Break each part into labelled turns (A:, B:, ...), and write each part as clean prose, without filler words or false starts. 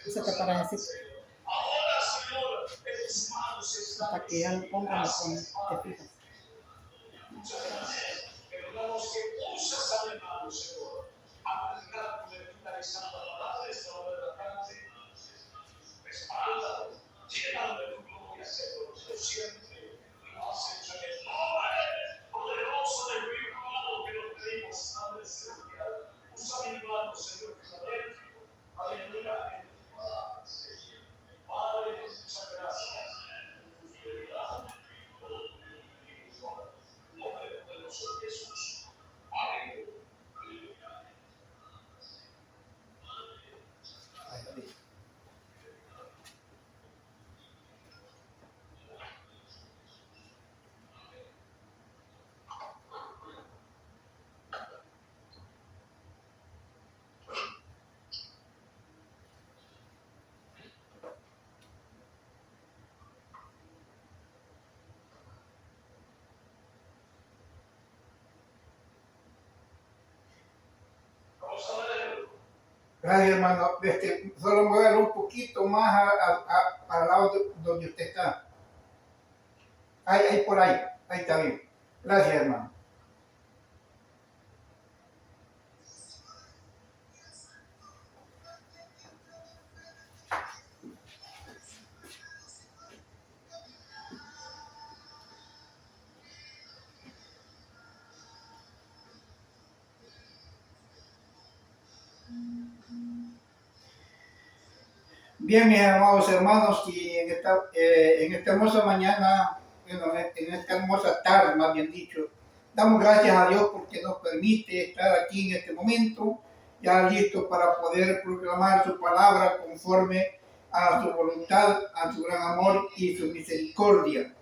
A: Eso te para decir. Hasta que ya lo pongan, lo ponen, te fijas.
B: Gracias, hermano. Solo voy a dar un poquito más al lado donde usted está. Ahí por ahí. Ahí está bien. Gracias, hermano. Bien, mis amados hermanos, y en esta hermosa mañana, bueno, en esta hermosa tarde, más bien dicho, damos gracias a Dios porque nos permite estar aquí en este momento, ya listos para poder proclamar su palabra conforme a su voluntad, a su gran amor y su misericordia.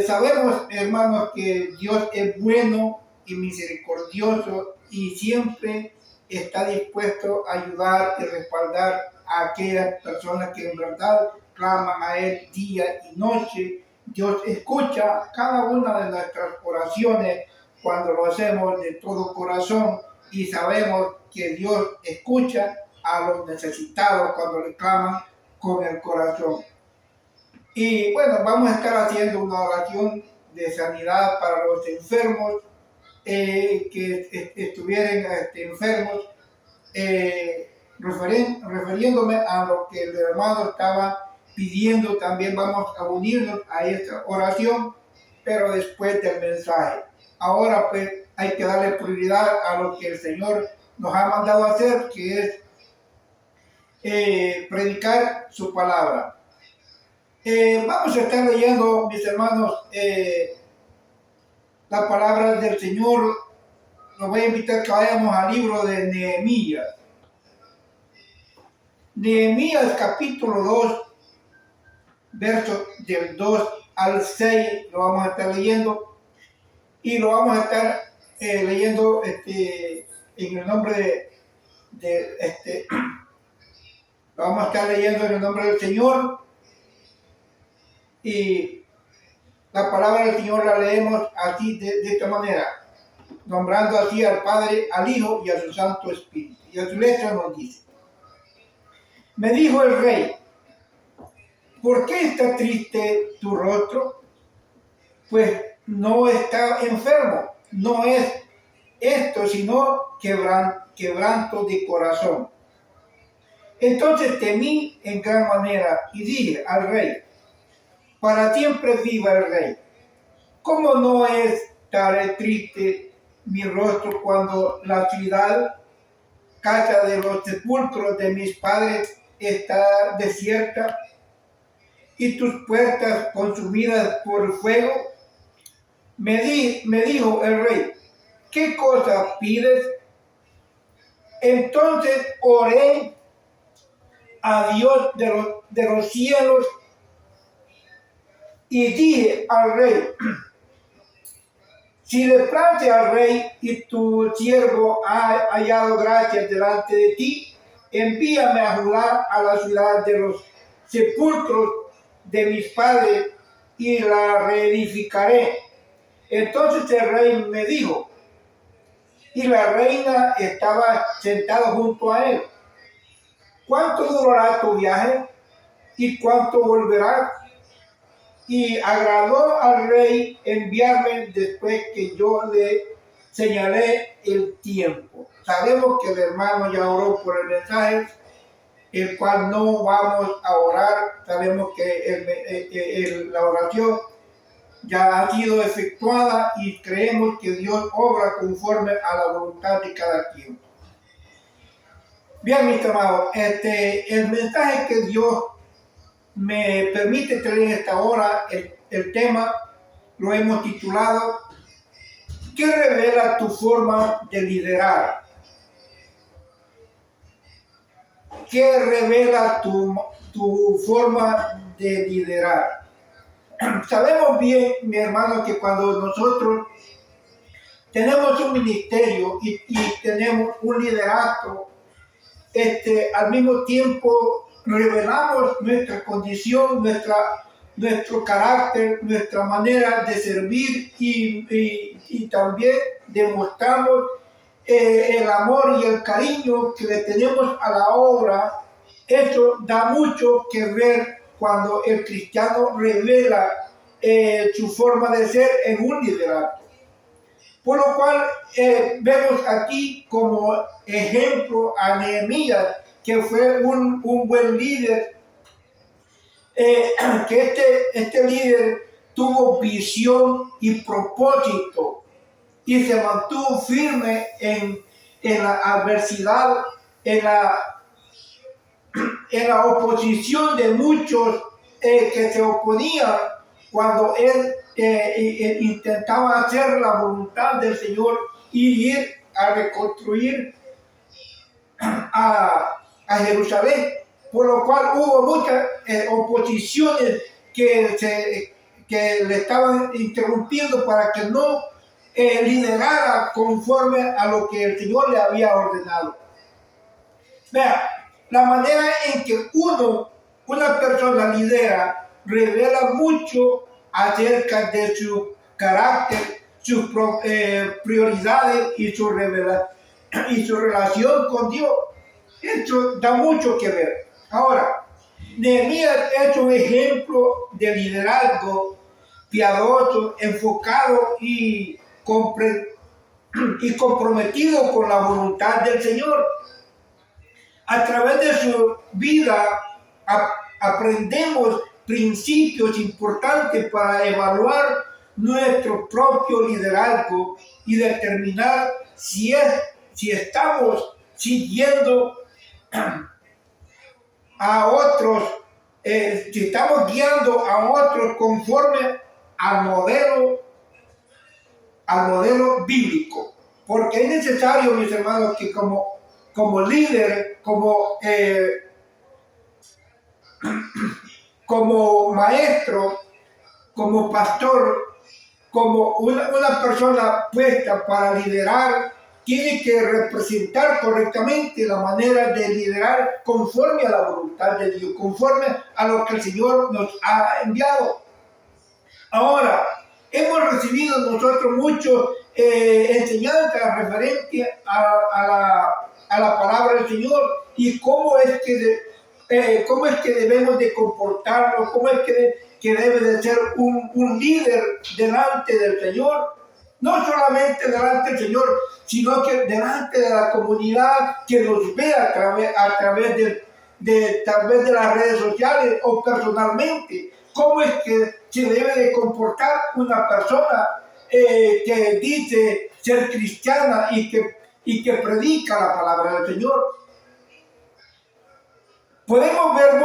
B: Sabemos, hermanos, que Dios es bueno y misericordioso y siempre está dispuesto a ayudar y respaldar a aquellas personas que en verdad claman a Él día y noche. Dios escucha cada una de nuestras oraciones cuando lo hacemos de todo corazón y sabemos que Dios escucha a los necesitados cuando le claman con el corazón. Y bueno, vamos a estar haciendo una oración de sanidad para los enfermos que estuvieran enfermos, refiriéndome a lo que el hermano estaba pidiendo. También vamos a unirnos a esta oración, pero después del mensaje. Ahora pues hay que darle prioridad a lo que el Señor nos ha mandado a hacer, que es predicar su palabra. Vamos a estar leyendo, mis hermanos, la palabra del Señor. Los voy a invitar que vayamos al libro de Nehemías. Nehemías capítulo 2, versos del 2 al 6, lo vamos a estar leyendo. Y lo vamos a estar leyendo en el nombre lo vamos a estar leyendo en el nombre del Señor. Y la palabra del Señor la leemos así, de esta manera, nombrando así al Padre, al Hijo y a su Santo Espíritu. Y a su letra nos dice: me dijo el rey, ¿por qué está triste tu rostro? Pues no está enfermo, no es esto, sino quebranto de corazón. Entonces temí en gran manera y dije al rey: para siempre viva el rey. ¿Cómo no estaré triste mi rostro cuando la ciudad, casa de los sepulcros de mis padres, está desierta y tus puertas consumidas por fuego? Me dijo el rey: ¿qué cosa pides? Entonces oré a Dios de los cielos y dije al rey: si le place al rey y tu siervo ha hallado gracia delante de ti, envíame a Judá, a la ciudad de los sepulcros de mis padres y la reedificaré. Entonces el rey me dijo, y la reina estaba sentada junto a él, ¿cuánto durará tu viaje y cuánto volverás? Y agradó al rey enviarme después que yo le señalé el tiempo. Sabemos que el hermano ya oró por el mensaje, el cual no vamos a orar. Sabemos que la oración ya ha sido efectuada y creemos que Dios obra conforme a la voluntad de cada quien. Bien, mis amados, el mensaje que Dios me permite traer en esta hora, el tema lo hemos titulado ¿qué revela tu forma de liderar? ¿Qué revela tu forma de liderar? Sabemos bien, mi hermano, que cuando nosotros tenemos un ministerio y tenemos un liderato, al mismo tiempo revelamos nuestra condición, nuestro carácter, nuestra manera de servir y también demostramos el amor y el cariño que le tenemos a la obra. Eso da mucho que ver cuando el cristiano revela su forma de ser en un liderato. Por lo cual vemos aquí como ejemplo a Nehemías, que fue un buen líder, que este líder tuvo visión y propósito y se mantuvo firme en la adversidad, en la oposición de muchos que se oponían cuando él intentaba hacer la voluntad del Señor y ir a reconstruir a Jerusalén, por lo cual hubo muchas oposiciones que le estaban interrumpiendo para que no liderara conforme a lo que el Señor le había ordenado. Vea, la manera en que una persona lidera revela mucho acerca de su carácter, sus prioridades y su relación con Dios. Esto da mucho que ver. Ahora, Nehemías es un ejemplo de liderazgo piadoso, enfocado y comprometido con la voluntad del Señor. A través de su vida aprendemos principios importantes para evaluar nuestro propio liderazgo y determinar si estamos siguiendo a otros, si estamos guiando a otros conforme al modelo bíblico. Porque es necesario, mis hermanos, que como líder, como maestro, como pastor, como una persona puesta para liderar, tiene que representar correctamente la manera de liderar conforme a la voluntad de Dios, conforme a lo que el Señor nos ha enviado. Ahora, hemos recibido nosotros mucho enseñanza referente a la palabra del Señor y cómo es que debemos de comportarnos, cómo es que debe de ser un líder delante del Señor. No solamente delante del Señor, sino que delante de la comunidad que nos ve a través de las redes sociales o personalmente. ¿Cómo es que se debe de comportar una persona que dice ser cristiana y que predica la palabra del Señor? Podemos ver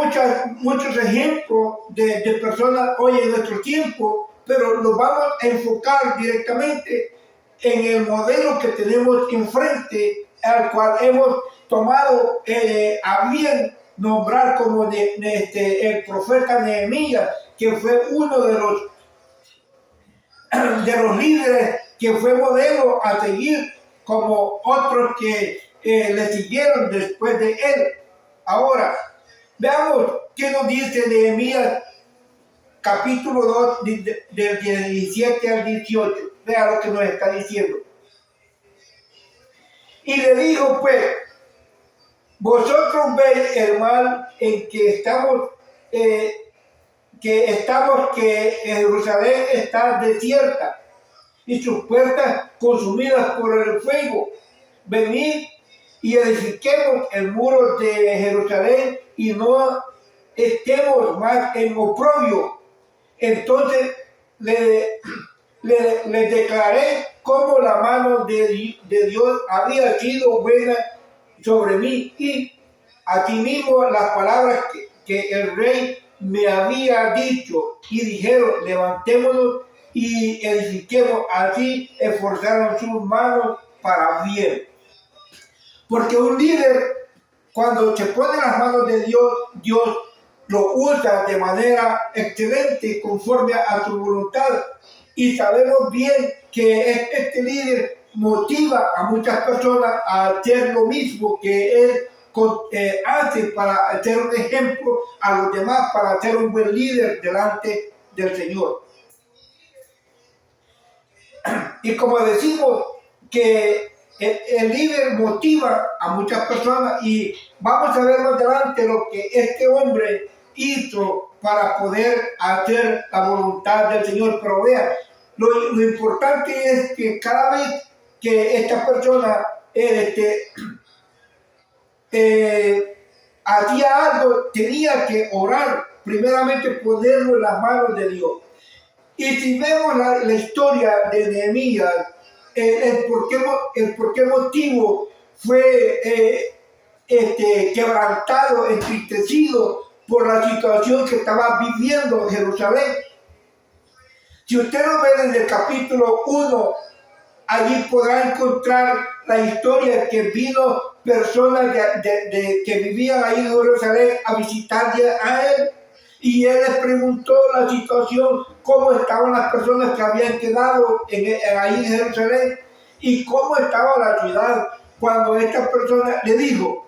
B: muchos ejemplos de personas hoy en nuestro tiempo, pero nos vamos a enfocar directamente en el modelo que tenemos enfrente, al cual hemos tomado a bien nombrar como el profeta Nehemías, que fue uno de los líderes que fue modelo a seguir, como otros que le siguieron después de él. Ahora, Veamos qué nos dice Nehemías capítulo 2 del 17 al 18. Vea lo que nos está diciendo. Y le dijo pues, vosotros veis el mal en que estamos, que Jerusalén está desierta y sus puertas consumidas por el fuego. Venid y edifiquemos el muro de Jerusalén y no estemos más en oprobio. Entonces le declaré cómo la mano de Dios había sido buena sobre mí y asimismo las palabras que el rey me había dicho, y dijeron, levantémonos y edifiquemos. Así esforzaron sus manos para bien. Porque un líder, cuando se pone en las manos de Dios, Dios lo usa de manera excelente conforme a su voluntad. Y sabemos bien que este líder motiva a muchas personas a hacer lo mismo que él hace, para hacer un ejemplo a los demás, para ser un buen líder delante del Señor. Y como decimos que el líder motiva a muchas personas, y vamos a ver más adelante lo que este hombre hizo para poder hacer la voluntad del Señor. Pero vean, lo importante es que cada vez que esta persona hacía algo, tenía que orar, primeramente ponerlo en las manos de Dios. Y si vemos la historia de Nehemías, el por qué motivo fue quebrantado, entristecido por la situación que estaba viviendo Jerusalén. Si usted lo ve desde el capítulo 1, allí podrá encontrar la historia que vino personas que vivían ahí en Jerusalén a visitarle a él. Y él les preguntó la situación, cómo estaban las personas que habían quedado ahí en Jerusalén y cómo estaba la ciudad, cuando esta persona le dijo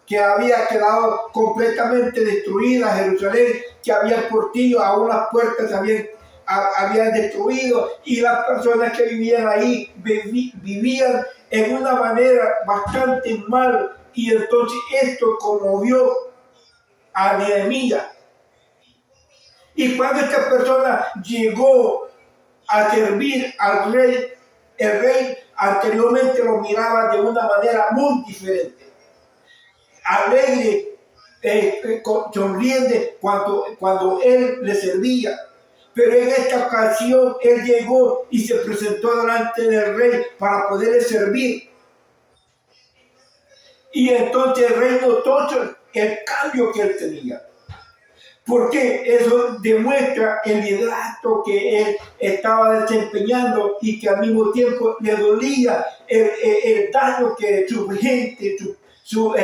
B: que había quedado completamente destruida Jerusalén, que había portillos, aún las puertas habían destruido, y las personas que vivían ahí vivían en una manera bastante mal. Y entonces esto conmovió a Nehemías. Y cuando esta persona llegó a servir al rey, el rey anteriormente lo miraba de una manera muy diferente. Alegre, sonriente cuando él le servía. Pero en esta ocasión él llegó y se presentó delante del rey para poderle servir. Y entonces el rey notó el cambio que él tenía. Porque eso demuestra el liderazgo que él estaba desempeñando, y que al mismo tiempo le dolía el daño que su gente, su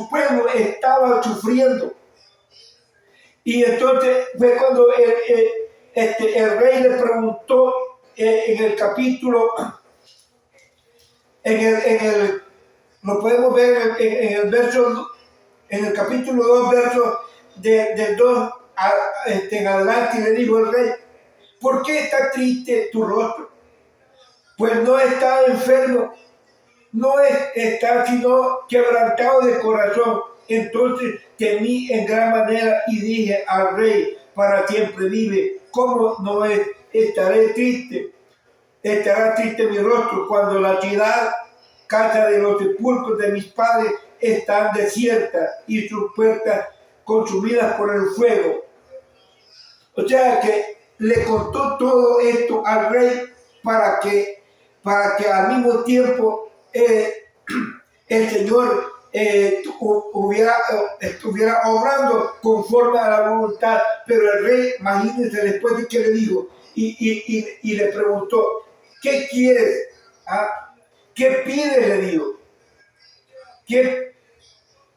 B: pueblo estaba sufriendo. Y entonces fue cuando el rey le preguntó en el capítulo, lo podemos ver en el verso, en el capítulo 2, verso del 2 en adelante, y le dijo el rey, ¿por qué está triste tu rostro? Pues no está enfermo, no está sino quebrantado de corazón. Entonces temí en gran manera y dije al rey, para siempre vive, ¿cómo no estaré triste? Estará triste mi rostro cuando la ciudad, casa de los sepulcros de mis padres, están desiertas y sus puertas consumidas por el fuego. O sea que le contó todo esto al rey para que al mismo tiempo el Señor estuviera obrando conforme a la voluntad. Pero el rey, imagínense, después de que le dijo y le preguntó, ¿qué quieres? ¿Qué pides? Le dijo.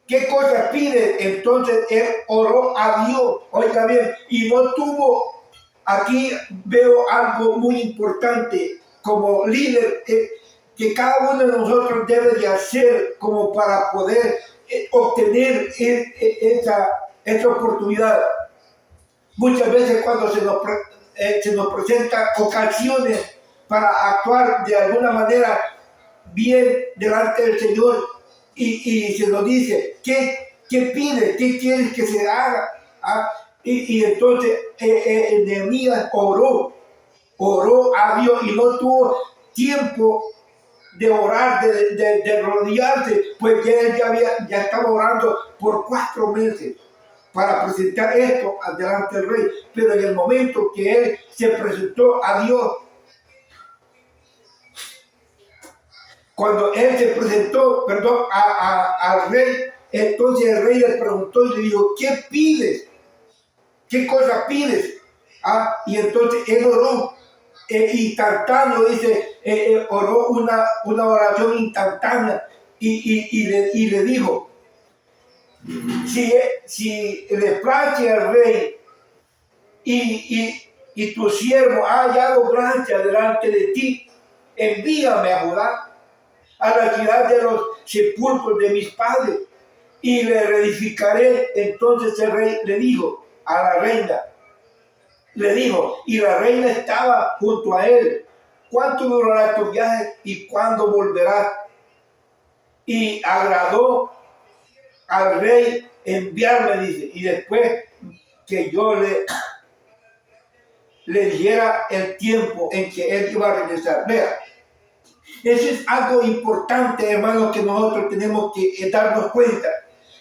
B: ¿Qué cosa pide? Entonces él oró a Dios, oiga bien, y no tuvo, aquí veo algo muy importante como líder, que cada uno de nosotros debe de hacer como para poder obtener esa oportunidad. Muchas veces cuando se nos presentan ocasiones para actuar de alguna manera bien delante del Señor y se nos dice, ¿qué pides? ¿Qué quieres que se haga? Y entonces Nehemías oró a Dios y no tuvo tiempo de orar, de rodearse, pues él ya estaba orando por 4 meses para presentar esto delante del rey. Pero en el momento que él se presentó a Dios, cuando él se presentó, al rey, entonces el rey le preguntó y le dijo, ¿qué pides? ¿Qué cosa pides? Y entonces él oró instantáneo, dice, oró una oración instantánea y le dijo, si le place al rey y tu siervo ha hallado gracia delante de ti, envíame a Judá, a la ciudad de los sepulcros de mis padres, y le reedificaré. Entonces el rey le dijo a la reina, y la reina estaba junto a él, ¿cuánto durará tu viaje y cuándo volverás? Y agradó al rey enviarme, dice, y después que yo le diera el tiempo en que él iba a regresar. Vea, eso es algo importante, hermanos, que nosotros tenemos que darnos cuenta,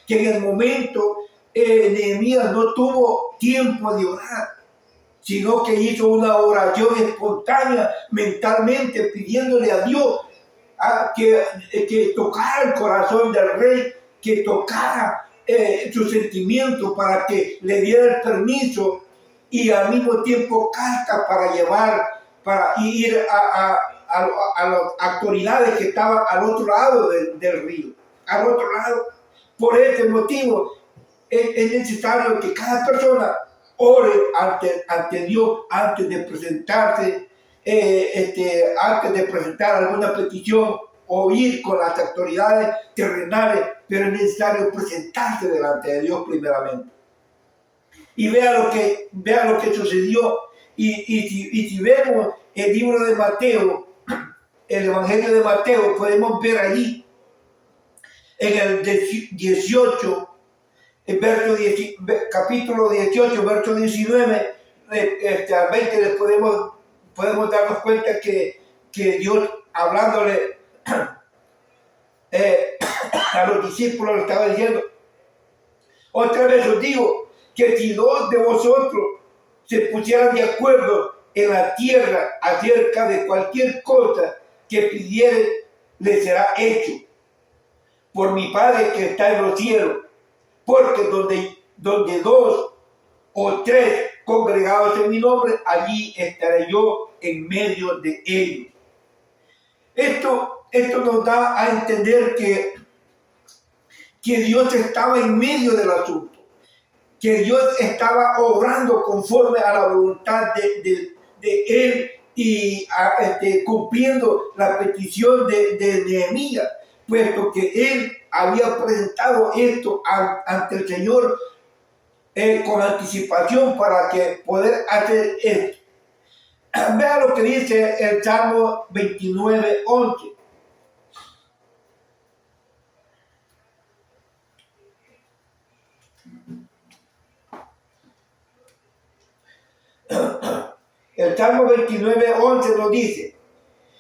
B: que en el momento Nehemías no tuvo tiempo de orar, sino que hizo una oración espontánea mentalmente, pidiéndole a Dios que tocara el corazón del rey, que tocara su sentimiento para que le diera el permiso y al mismo tiempo carta para ir a las autoridades que estaban al otro lado del río, al otro lado. Por este motivo es necesario que cada persona ore ante Dios antes de presentarse, antes de presentar alguna petición o ir con las autoridades terrenales, pero es necesario presentarse delante de Dios primeramente. Y vea lo que sucedió. Y si vemos el libro de Mateo, el Evangelio de Mateo, podemos ver allí en el 18, capítulo 18, verso 19 a 20, les podemos darnos cuenta que Dios, hablándole a los discípulos, le estaba diciendo, otra vez os digo, que si 2 de vosotros se pusieran de acuerdo en la tierra acerca de cualquier cosa que pidiere, le será hecho por mi Padre que está en los cielos. Porque donde 2 o 3 congregados en mi nombre, allí estaré yo en medio de ellos. Esto nos da a entender que Dios estaba en medio del asunto, que Dios estaba obrando conforme a la voluntad de Él y cumpliendo la petición de Nehemías, puesto que Él había presentado esto ante el Señor con anticipación para que poder hacer esto. Vea lo que dice el Salmo 29:11. El Salmo 29:11 nos dice,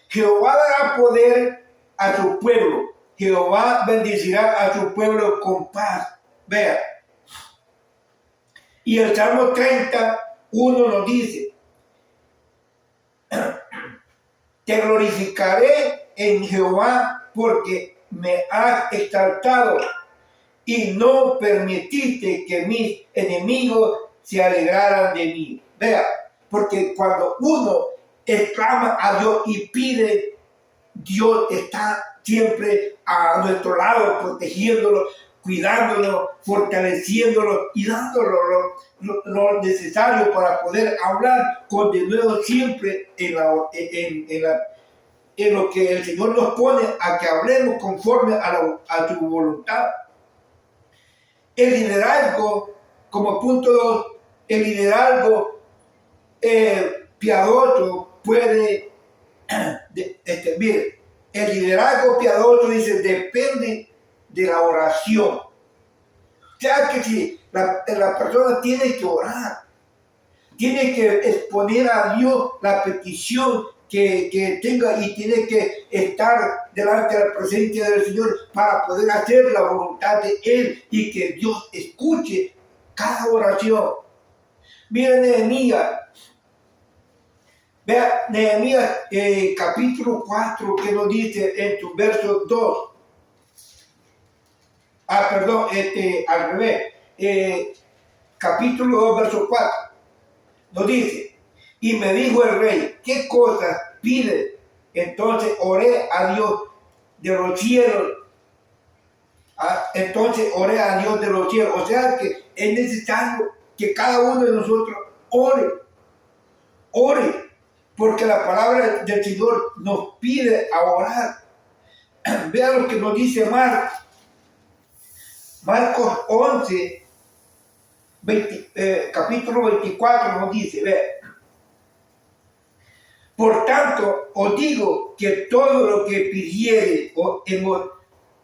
B: Jehová dará poder a su pueblo, Jehová bendecirá a su pueblo con paz. Vea. Y el Salmo 30:1 nos dice, te glorificaré en Jehová porque me has exaltado y no permitiste que mis enemigos se alegraran de mí. Vea, porque cuando uno exclama a Dios y pide, Dios está siempre a nuestro lado, protegiéndolo, cuidándolo, fortaleciéndolo y dándolo lo necesario para poder hablar con de nuevo siempre en lo que el Señor nos pone a que hablemos conforme a su voluntad. El liderazgo, como punto 2, el liderazgo piadoso puede, mire, el liderazgo piadoso dice, depende de la oración. O sea que si la persona tiene que orar, tiene que exponer a Dios la petición que tenga y tiene que estar delante de la presencia del Señor para poder hacer la voluntad de Él y que Dios escuche cada oración. Mira Nehemías. Vea Nehemías capítulo 4 que nos dice en su verso 2. Perdón, al revés. Capítulo 2, verso 4. Nos dice, y me dijo el rey, ¿qué cosas pide? Entonces oré a Dios de los cielos. Entonces oré a Dios de los cielos. O sea que es necesario que cada uno de nosotros ore. Ore. Porque la palabra del Señor nos pide a orar. Vean lo que nos dice Marcos 11, capítulo 24 nos dice, vean. Por tanto, os digo que todo lo que pidiere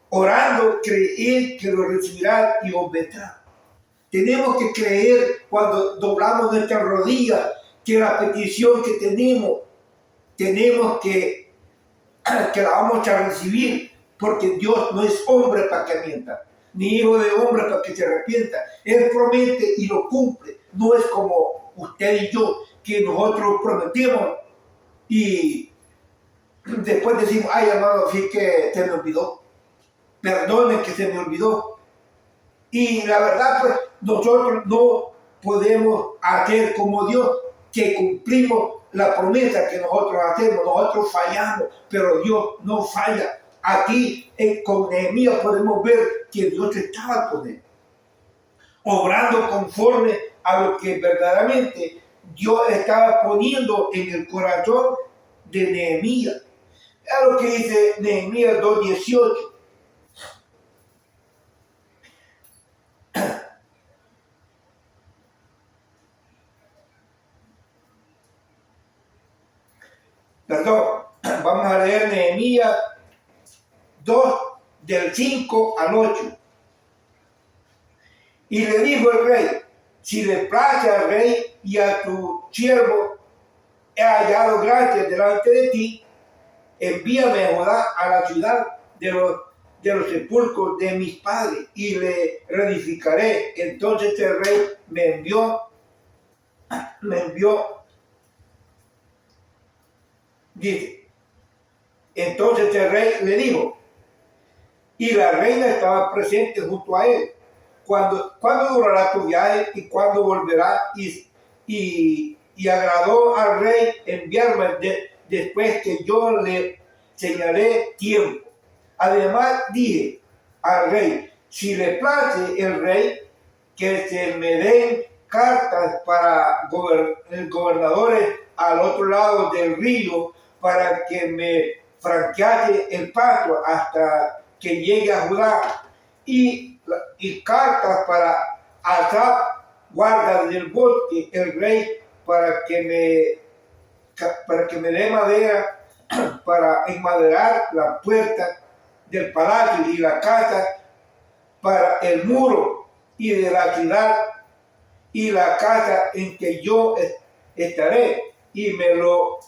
B: orando, creed que lo recibirá y os vendrá. Tenemos que creer cuando doblamos nuestras rodillas que la petición que tenemos que la vamos a recibir, porque Dios no es hombre para que mienta, ni hijo de hombre para que se arrepienta. Él promete y lo cumple. No es como usted y yo, que nosotros prometemos y después decimos, ay hermano, sí que se me olvidó, perdone que se me olvidó. Y la verdad, pues nosotros no podemos hacer como Dios, que cumplimos la promesa que nosotros hacemos. Nosotros fallamos, pero Dios no falla. Aquí con Nehemías podemos ver que Dios estaba con él, obrando conforme a lo que verdaderamente Dios estaba poniendo en el corazón de Nehemías. Es lo que dice Nehemías 2:18. Perdón, vamos a leer Nehemías 2, del 5 al 8. Y le dijo el rey, si le place al rey y a tu siervo he hallado gracia delante de ti, envíame a Judá, a la ciudad de los sepulcros de mis padres, y le reedificaré. Entonces el rey me envió, dice, entonces el rey le dijo, y la reina estaba presente junto a él, ¿cuándo durará tu viaje y cuándo volverá? Y agradó al rey enviarme después que yo le señalé tiempo. Además dije al rey, si le place el rey, que se me den cartas para gobernadores al otro lado del río, para que me franquease el paso hasta que llegue a Judá, y cartas para Asaf, guarda del bosque, el rey, para que me dé madera para enmaderar la puerta del palacio y la casa para el muro y de la ciudad y la casa en que yo estaré. Y me lo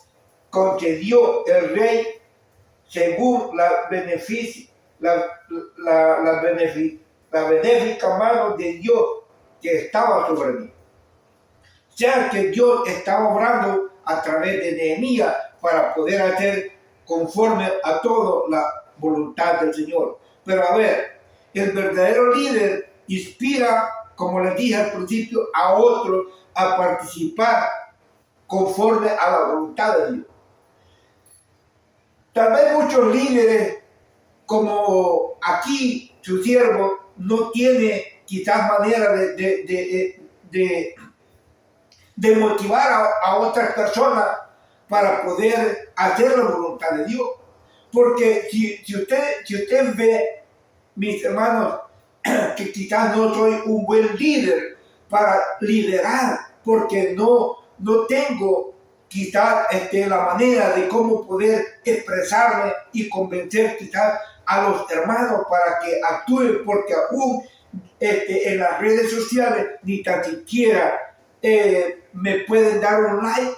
B: concedió el rey según la benéfica mano de Dios que estaba sobre mí. O sea que Dios estaba obrando a través de Nehemías para poder hacer conforme a toda la voluntad del Señor. Pero a ver, el verdadero líder inspira, como les dije al principio, a otros a participar conforme a la voluntad de Dios. Tal vez muchos líderes, como aquí su siervo, no tiene quizás manera de motivar a otras personas para poder hacer la voluntad de Dios. Porque si usted ve, mis hermanos, que quizás no soy un buen líder para liderar, porque no tengo quizás la manera de cómo poder expresarme y convencer quizás a los hermanos para que actúen, porque aún en las redes sociales ni tan siquiera me pueden dar un like,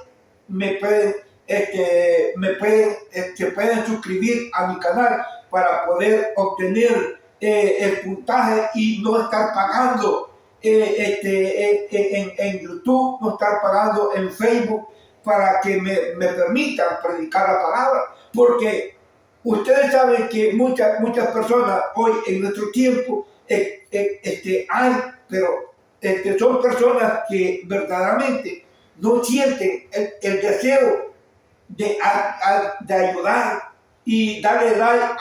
B: se pueden suscribir a mi canal para poder obtener el puntaje y no estar pagando en YouTube, no estar pagando en Facebook para que me permitan predicar la palabra, porque ustedes saben que muchas personas hoy en nuestro tiempo hay, pero son personas que verdaderamente no sienten el deseo de ayudar y darle like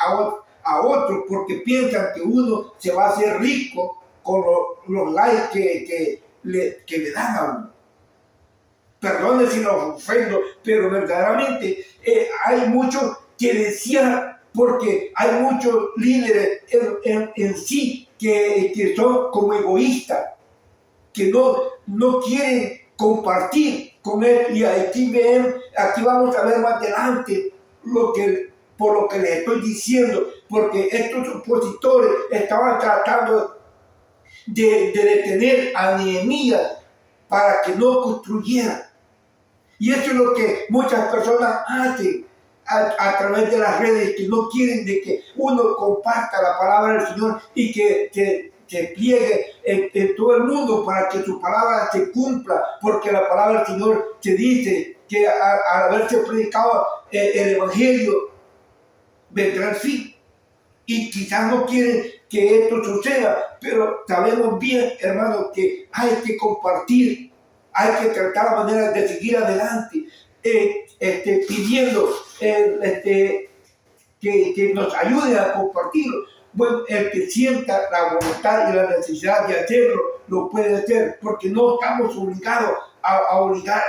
B: a otros, porque piensan que uno se va a hacer rico con los likes que le dan a uno. Perdone si los ofendo, pero verdaderamente hay muchos que decían, porque hay muchos líderes en sí que son como egoístas, que no quieren compartir con él. Y aquí vamos a ver más adelante por lo que les estoy diciendo, porque estos opositores estaban tratando de detener a Nehemías para que no construyera. Y eso es lo que muchas personas hacen a través de las redes, que no quieren de que uno comparta la palabra del Señor y que se pliegue en todo el mundo para que su palabra se cumpla, porque la palabra del Señor se dice que al haberse predicado el Evangelio vendrá el fin. Y quizás no quieren que esto suceda, pero sabemos bien, hermanos, que hay que compartir, hay que tratar la manera de seguir adelante, pidiendo que nos ayuden a compartirlo. Bueno, el que sienta la voluntad y la necesidad de hacerlo, lo puede hacer, porque no estamos obligados a obligar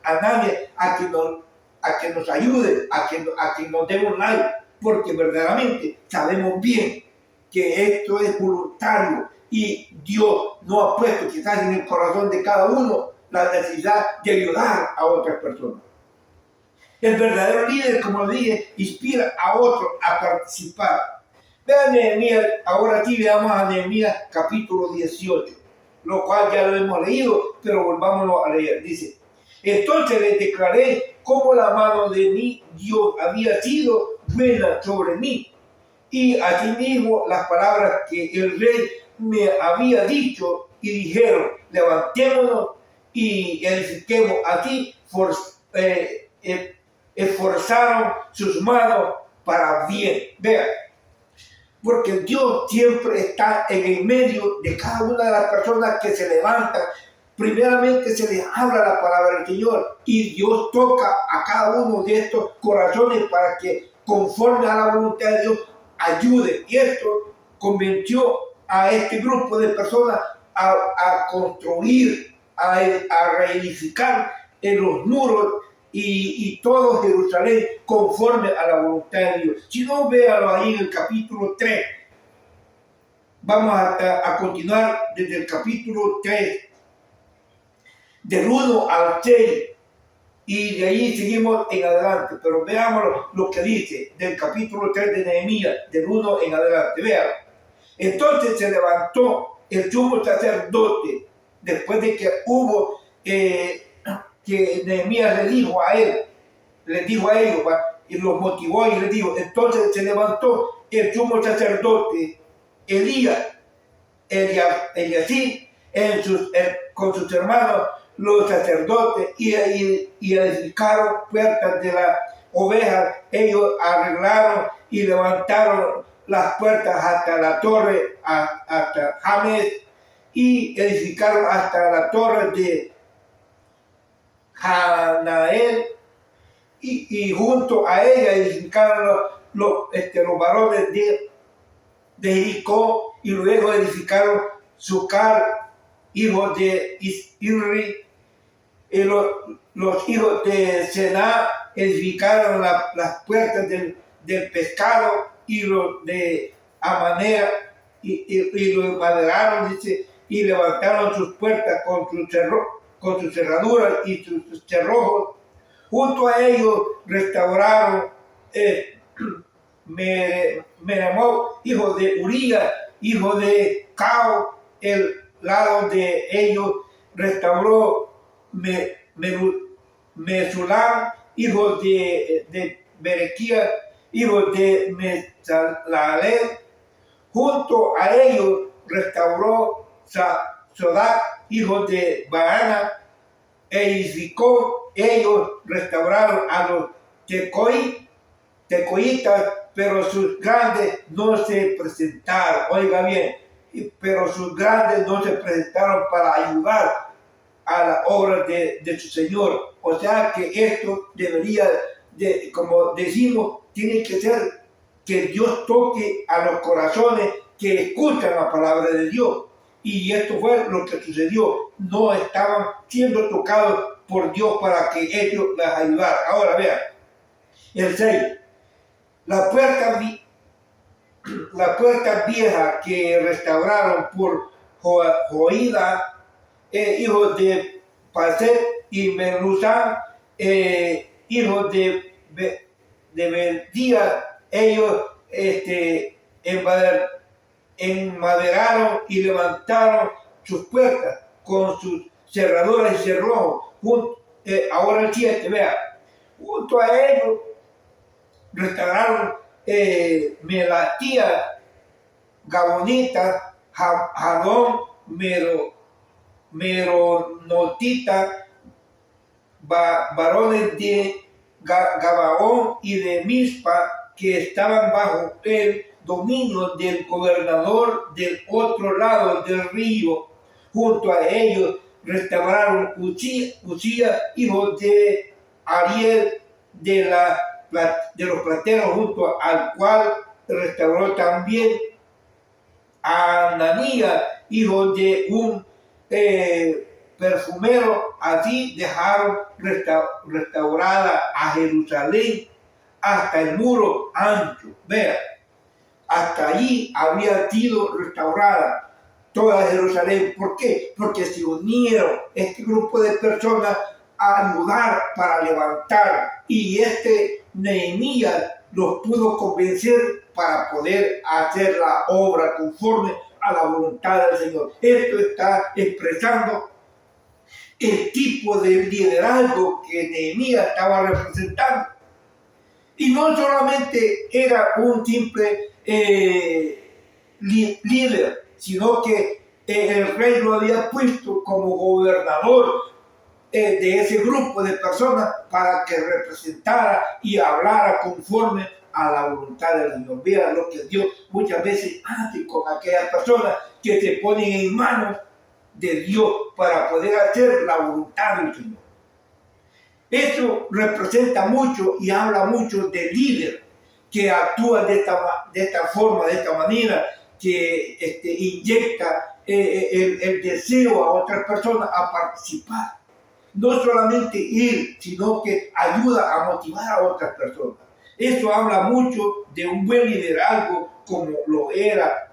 B: a nadie a que nos ayude, a que nos dé un like, porque verdaderamente sabemos bien que esto es voluntario y Dios no ha puesto quizás en el corazón de cada uno la necesidad de ayudar a otras personas. El verdadero líder, como lo dije, inspira a otros a participar. Vean Nehemías, ahora sí veamos a Nehemías capítulo 18, lo cual ya lo hemos leído, pero volvámonos a leer. Dice: entonces les declaré cómo la mano de mi Dios había sido buena sobre mí, y asimismo las palabras que el rey me había dicho, y dijeron: levantémonos y edifiquemos. Aquí esforzaron sus manos para bien. Vean, porque Dios siempre está en el medio de cada una de las personas que se levantan. Primeramente se les habla la palabra del Señor y Dios toca a cada uno de estos corazones para que, conforme a la voluntad de Dios, ayude. Y esto convenció a este grupo de personas a construir, a reedificar en los muros y todo Jerusalén conforme a la voluntad de Dios. Si no, véalo ahí en el capítulo 3. Vamos a continuar desde el capítulo 3, del 1 al 6, y de ahí seguimos en adelante. Pero veamos lo que dice del capítulo 3 de Nehemías, del 1 en adelante. Vean. Entonces se levantó el sumo sacerdote, después de que hubo que Nehemías le dijo a ellos, y los motivó y les dijo. Entonces se levantó el sumo sacerdote Elías, Eliasib, con sus hermanos los sacerdotes, y edificaron puertas de las ovejas. Ellos arreglaron y levantaron las puertas hasta la torre, hasta James, y edificaron hasta la torre de Hanael, y junto a ella edificaron los varones de Jericó, y luego edificaron Sucar, hijo de Isri, y los hijos de Sená edificaron las puertas del pescado, y los de Amanea y lo maderaron, dice, y levantaron sus puertas con sus cerraduras y sus cerrojos. Junto a ellos restauraron Meremot, hijo de Uría, hijo de Cao, el lado de ellos restauró Mesulam, hijo de Berequía, hijo de Mesalalel. Junto a ellos restauró Sodac, hijo de Baana, e Isicón. Ellos restauraron a los tecoitas, pero sus grandes no se presentaron. Oiga bien, pero sus grandes no se presentaron para ayudar a la obra de su Señor. O sea que esto debería, como decimos, tiene que ser que Dios toque a los corazones que escuchan la palabra de Dios. Y esto fue lo que sucedió. No estaban siendo tocados por Dios para que ellos les ayudaran. Ahora vean, el 6. La puerta vieja que restauraron por Joída, hijo de Paset, y Melusán, hijo de Bedías. Ellos enmaderaron y levantaron sus puertas con sus cerraduras y cerrojos. Ahora el 7, vea, junto a ellos restauraron Melatía, Gabonita, Jadón, Meronotita, varones de Gabaón y de Mispa, que estaban bajo el dominio del gobernador del otro lado del río. Junto a ellos restauraron Usía, hijo de Ariel, de los plateros, junto al cual restauró también a Ananías, hijo de un perfumero. Así dejaron restaurada a Jerusalén hasta el muro ancho. Vea, hasta allí había sido restaurada toda Jerusalén. ¿Por qué? Porque se unieron este grupo de personas a ayudar para levantar, y Nehemías los pudo convencer para poder hacer la obra conforme a la voluntad del Señor. Esto está expresando el tipo de liderazgo que Nehemías estaba representando. Y no solamente era un simple líder, sino que el rey lo había puesto como gobernador de ese grupo de personas para que representara y hablara conforme a la voluntad del Señor. Vean lo que Dios muchas veces hace con aquellas personas que se ponen en manos de Dios para poder hacer la voluntad del Señor. Esto representa mucho y habla mucho del líder que actúa de esta forma, de esta manera, que inyecta el deseo a otras personas a participar. No solamente ir, sino que ayuda a motivar a otras personas. Eso habla mucho de un buen liderazgo, como lo era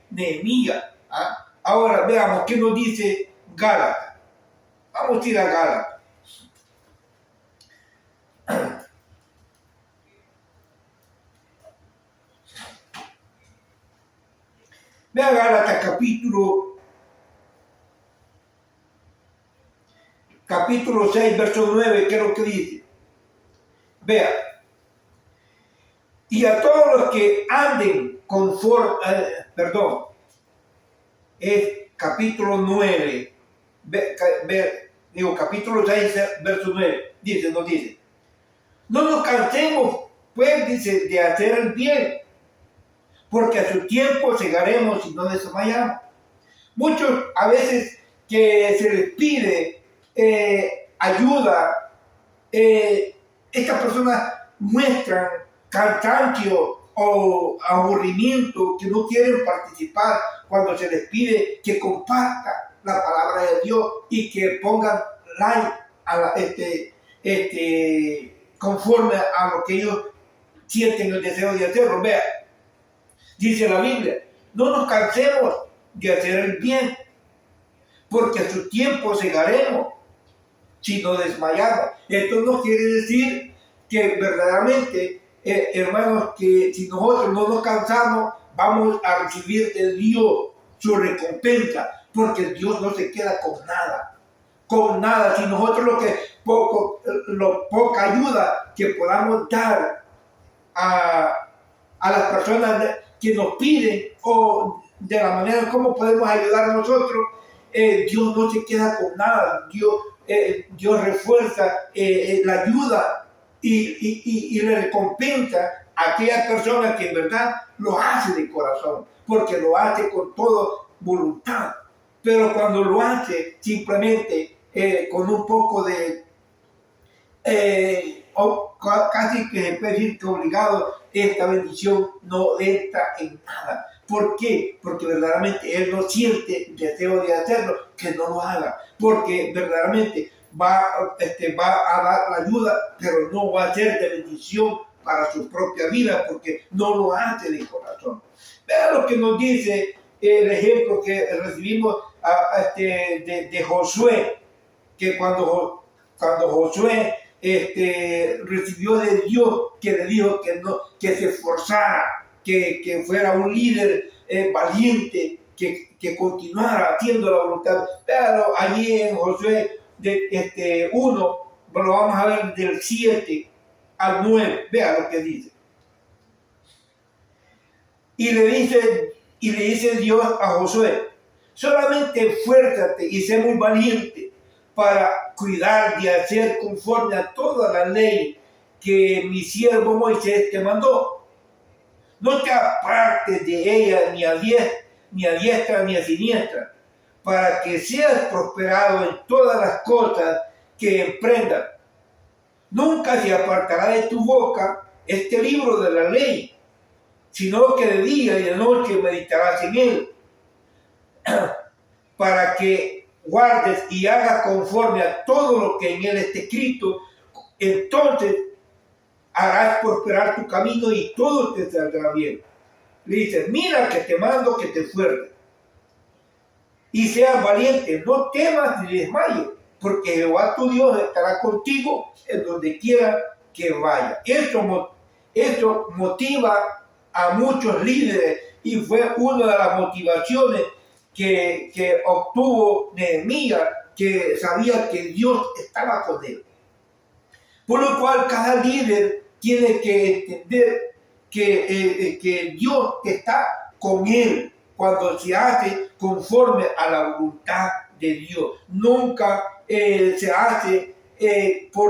B: Nehemías. ¿Ah? Ahora veamos qué nos dice Gálatas. Vamos a ir a Gálatas. Vea Gálatas capítulo 6, verso 9, ¿qué es lo que dice? Vea. Y a todos los que anden conforme, es capítulo 9, capítulo 6, verso 9, nos dice, no nos cansemos, pues, dice, de hacer el bien, porque a su tiempo segaremos y no desmayamos. Muchos a veces que se les pide ayuda, estas personas muestran cansancio o aburrimiento, que no quieren participar cuando se les pide que compartan la palabra de Dios y que pongan like a conforme a lo que ellos sienten el deseo de hacerlo. Vea, dice la Biblia, no nos cansemos de hacer el bien, porque a su tiempo segaremos si no desmayamos. Esto no quiere decir que verdaderamente, hermanos, que si nosotros no nos cansamos, vamos a recibir de Dios su recompensa, porque Dios no se queda con nada. Si nosotros poca ayuda que podamos dar a las personas que nos piden, o de la manera como podemos ayudar a nosotros, Dios no se queda con nada. Dios refuerza la ayuda y le recompensa a aquella persona que en verdad lo hace de corazón, porque lo hace con toda voluntad. Pero cuando lo hace simplemente con un poco de casi que se puede decir que obligado, esta bendición no entra en nada. ¿Por qué? Porque verdaderamente él no siente deseo de hacerlo, que no lo haga, porque verdaderamente va a dar la ayuda, pero no va a ser de bendición para su propia vida, porque no lo hace de corazón. Vean lo que nos dice el ejemplo que recibimos de Josué, que cuando Josué recibió de Dios, que le dijo que se esforzara, que fuera un líder valiente, que continuara haciendo la voluntad. Pero allí en Josué 1, lo vamos a ver del 7 al 9, vea lo que dice. Y le dice Dios a Josué, solamente esfuérzate y sé muy valiente para cuidar de hacer conforme a toda la ley que mi siervo Moisés te mandó. No te apartes de ella ni a diestra ni a siniestra, para que seas prosperado en todas las cosas que emprendas. Nunca se apartará de tu boca este libro de la ley, sino que de día y de noche meditarás en él, para que guardes y hagas conforme a todo lo que en él está escrito. Entonces harás prosperar tu camino y todo te saldrá bien. Le dice, mira que te mando que te esfuerces y seas valiente, no temas ni desmayes, porque Jehová tu Dios estará contigo en donde quiera que vaya. Esto motiva a muchos líderes y fue una de las motivaciones que obtuvo Nehemías, que sabía que Dios estaba con él. Por lo cual cada líder tiene que entender que Dios está con él cuando se hace conforme a la voluntad de Dios. Nunca se hace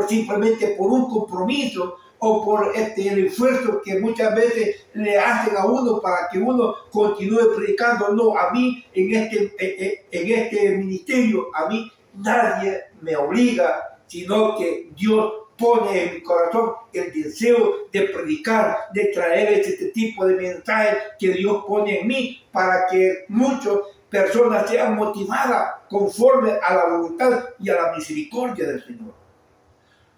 B: simplemente por un compromiso o por el esfuerzo que muchas veces le hacen a uno para que uno continúe predicando. No, a mí en este ministerio, a mí nadie me obliga, sino que Dios pone en mi corazón el deseo de predicar, de traer este tipo de mensajes que Dios pone en mí para que muchas personas sean motivadas conforme a la voluntad y a la misericordia del Señor.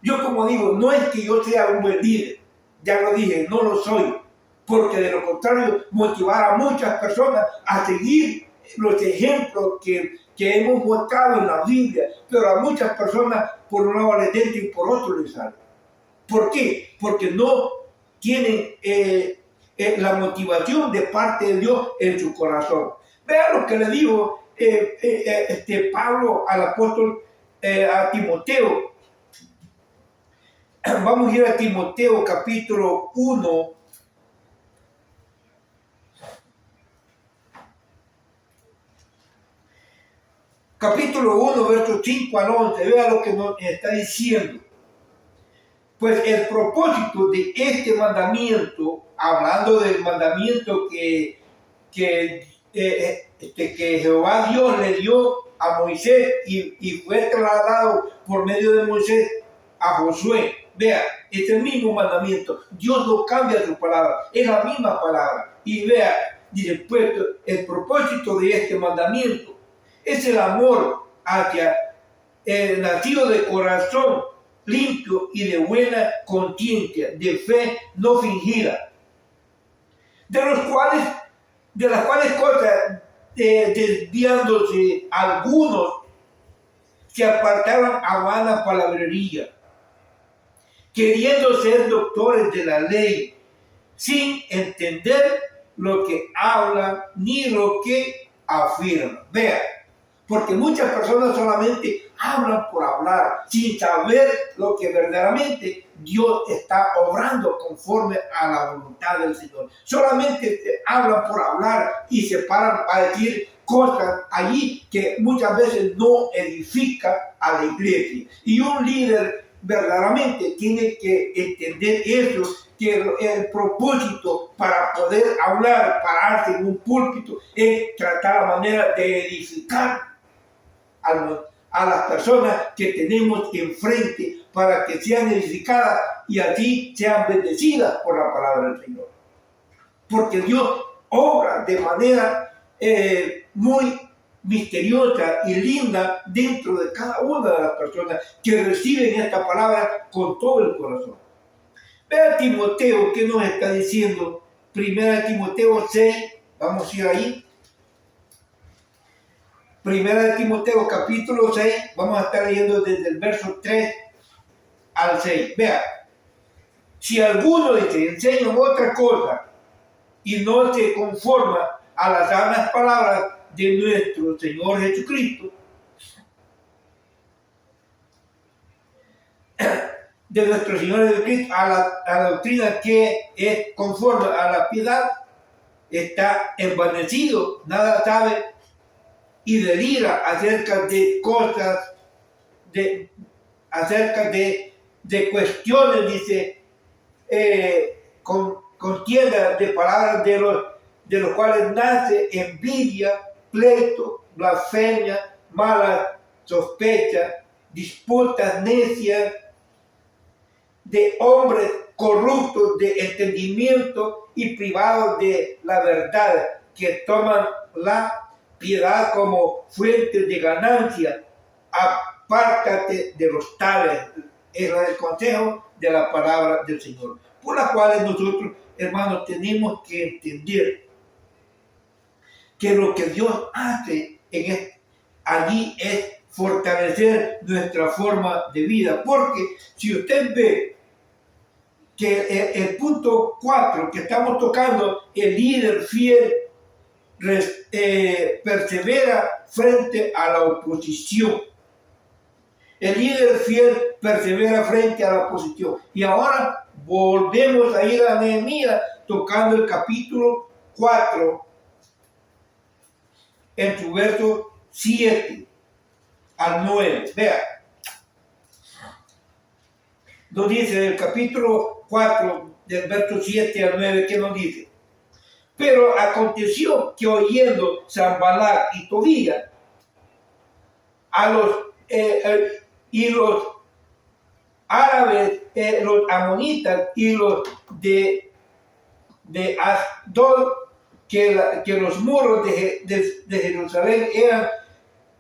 B: Yo, como digo, no es que yo sea un buen líder, ya lo dije, no lo soy, porque de lo contrario motivar a muchas personas a seguir los ejemplos que hemos mostrado en la Biblia, pero a muchas personas por un lado les entra y por otro les sale. ¿Por qué? Porque no tienen la motivación de parte de Dios en su corazón. Vean lo que le dijo Pablo al apóstol a Timoteo. Vamos a ir a Timoteo capítulo 1. Capítulo 1, versos 5 al 11. Vea lo que nos está diciendo. Pues el propósito de este mandamiento, hablando del mandamiento que Jehová Dios le dio a Moisés y fue trasladado por medio de Moisés a Josué. Vea, es el mismo mandamiento. Dios no cambia su palabra, es la misma palabra. Y vea, dice, pues el propósito de este mandamiento es el amor hacia el nacido de corazón
C: limpio y de buena conciencia, de fe no fingida, de las cuales cosas, desviándose algunos, se apartaron a vana palabrería, queriendo ser doctores de la ley, sin entender lo que hablan ni lo que afirman. Vea, porque muchas personas solamente hablan por hablar, sin saber lo que verdaderamente Dios está obrando conforme a la voluntad del Señor. Solamente hablan por hablar y se paran a decir cosas allí que muchas veces no edifica a la iglesia. Y un líder verdaderamente tiene que entender eso, que el propósito para poder hablar, pararse en un púlpito, es tratar la manera de edificar a las personas que tenemos enfrente para que sean edificadas y así sean bendecidas por la palabra del Señor. Porque Dios obra de manera muy misteriosa y linda dentro de cada una de las personas que reciben esta palabra con todo el corazón. Vea Timoteo que nos está diciendo, 1 Timoteo 6, vamos a ir ahí. 1 Timoteo capítulo 6, vamos a estar leyendo desde el verso 3 al 6. Vea, si alguno dice, enseña otra cosa y no se conforma a las sanas palabras de nuestro Señor Jesucristo, a la doctrina que es conforme a la piedad, está envanecido, nada sabe y delira acerca de cosas, acerca de cuestiones, dice, contienda de palabras de los cuales nace envidia, pleito, blasfemia, malas sospechas, disputas necias, de hombres corruptos de entendimiento y privados de la verdad, que toman la piedad como fuente de ganancia. Apártate de los tales. Es el consejo de la palabra del Señor, por las cuales nosotros, hermanos, tenemos que entender que lo que Dios hace allí es fortalecer nuestra forma de vida. Porque si usted ve que el punto 4 que estamos tocando, el líder fiel persevera frente a la oposición. El líder fiel persevera frente a la oposición. Y ahora volvemos a ir a Nehemías, tocando el capítulo 4, en su verso 7 al 9. Vea, nos dice el capítulo 4, del verso 7 al 9, ¿qué nos dice? Pero aconteció que oyendo Sanballat y Tobías y los árabes, los amonitas y los de Asdod, que los muros de Jerusalén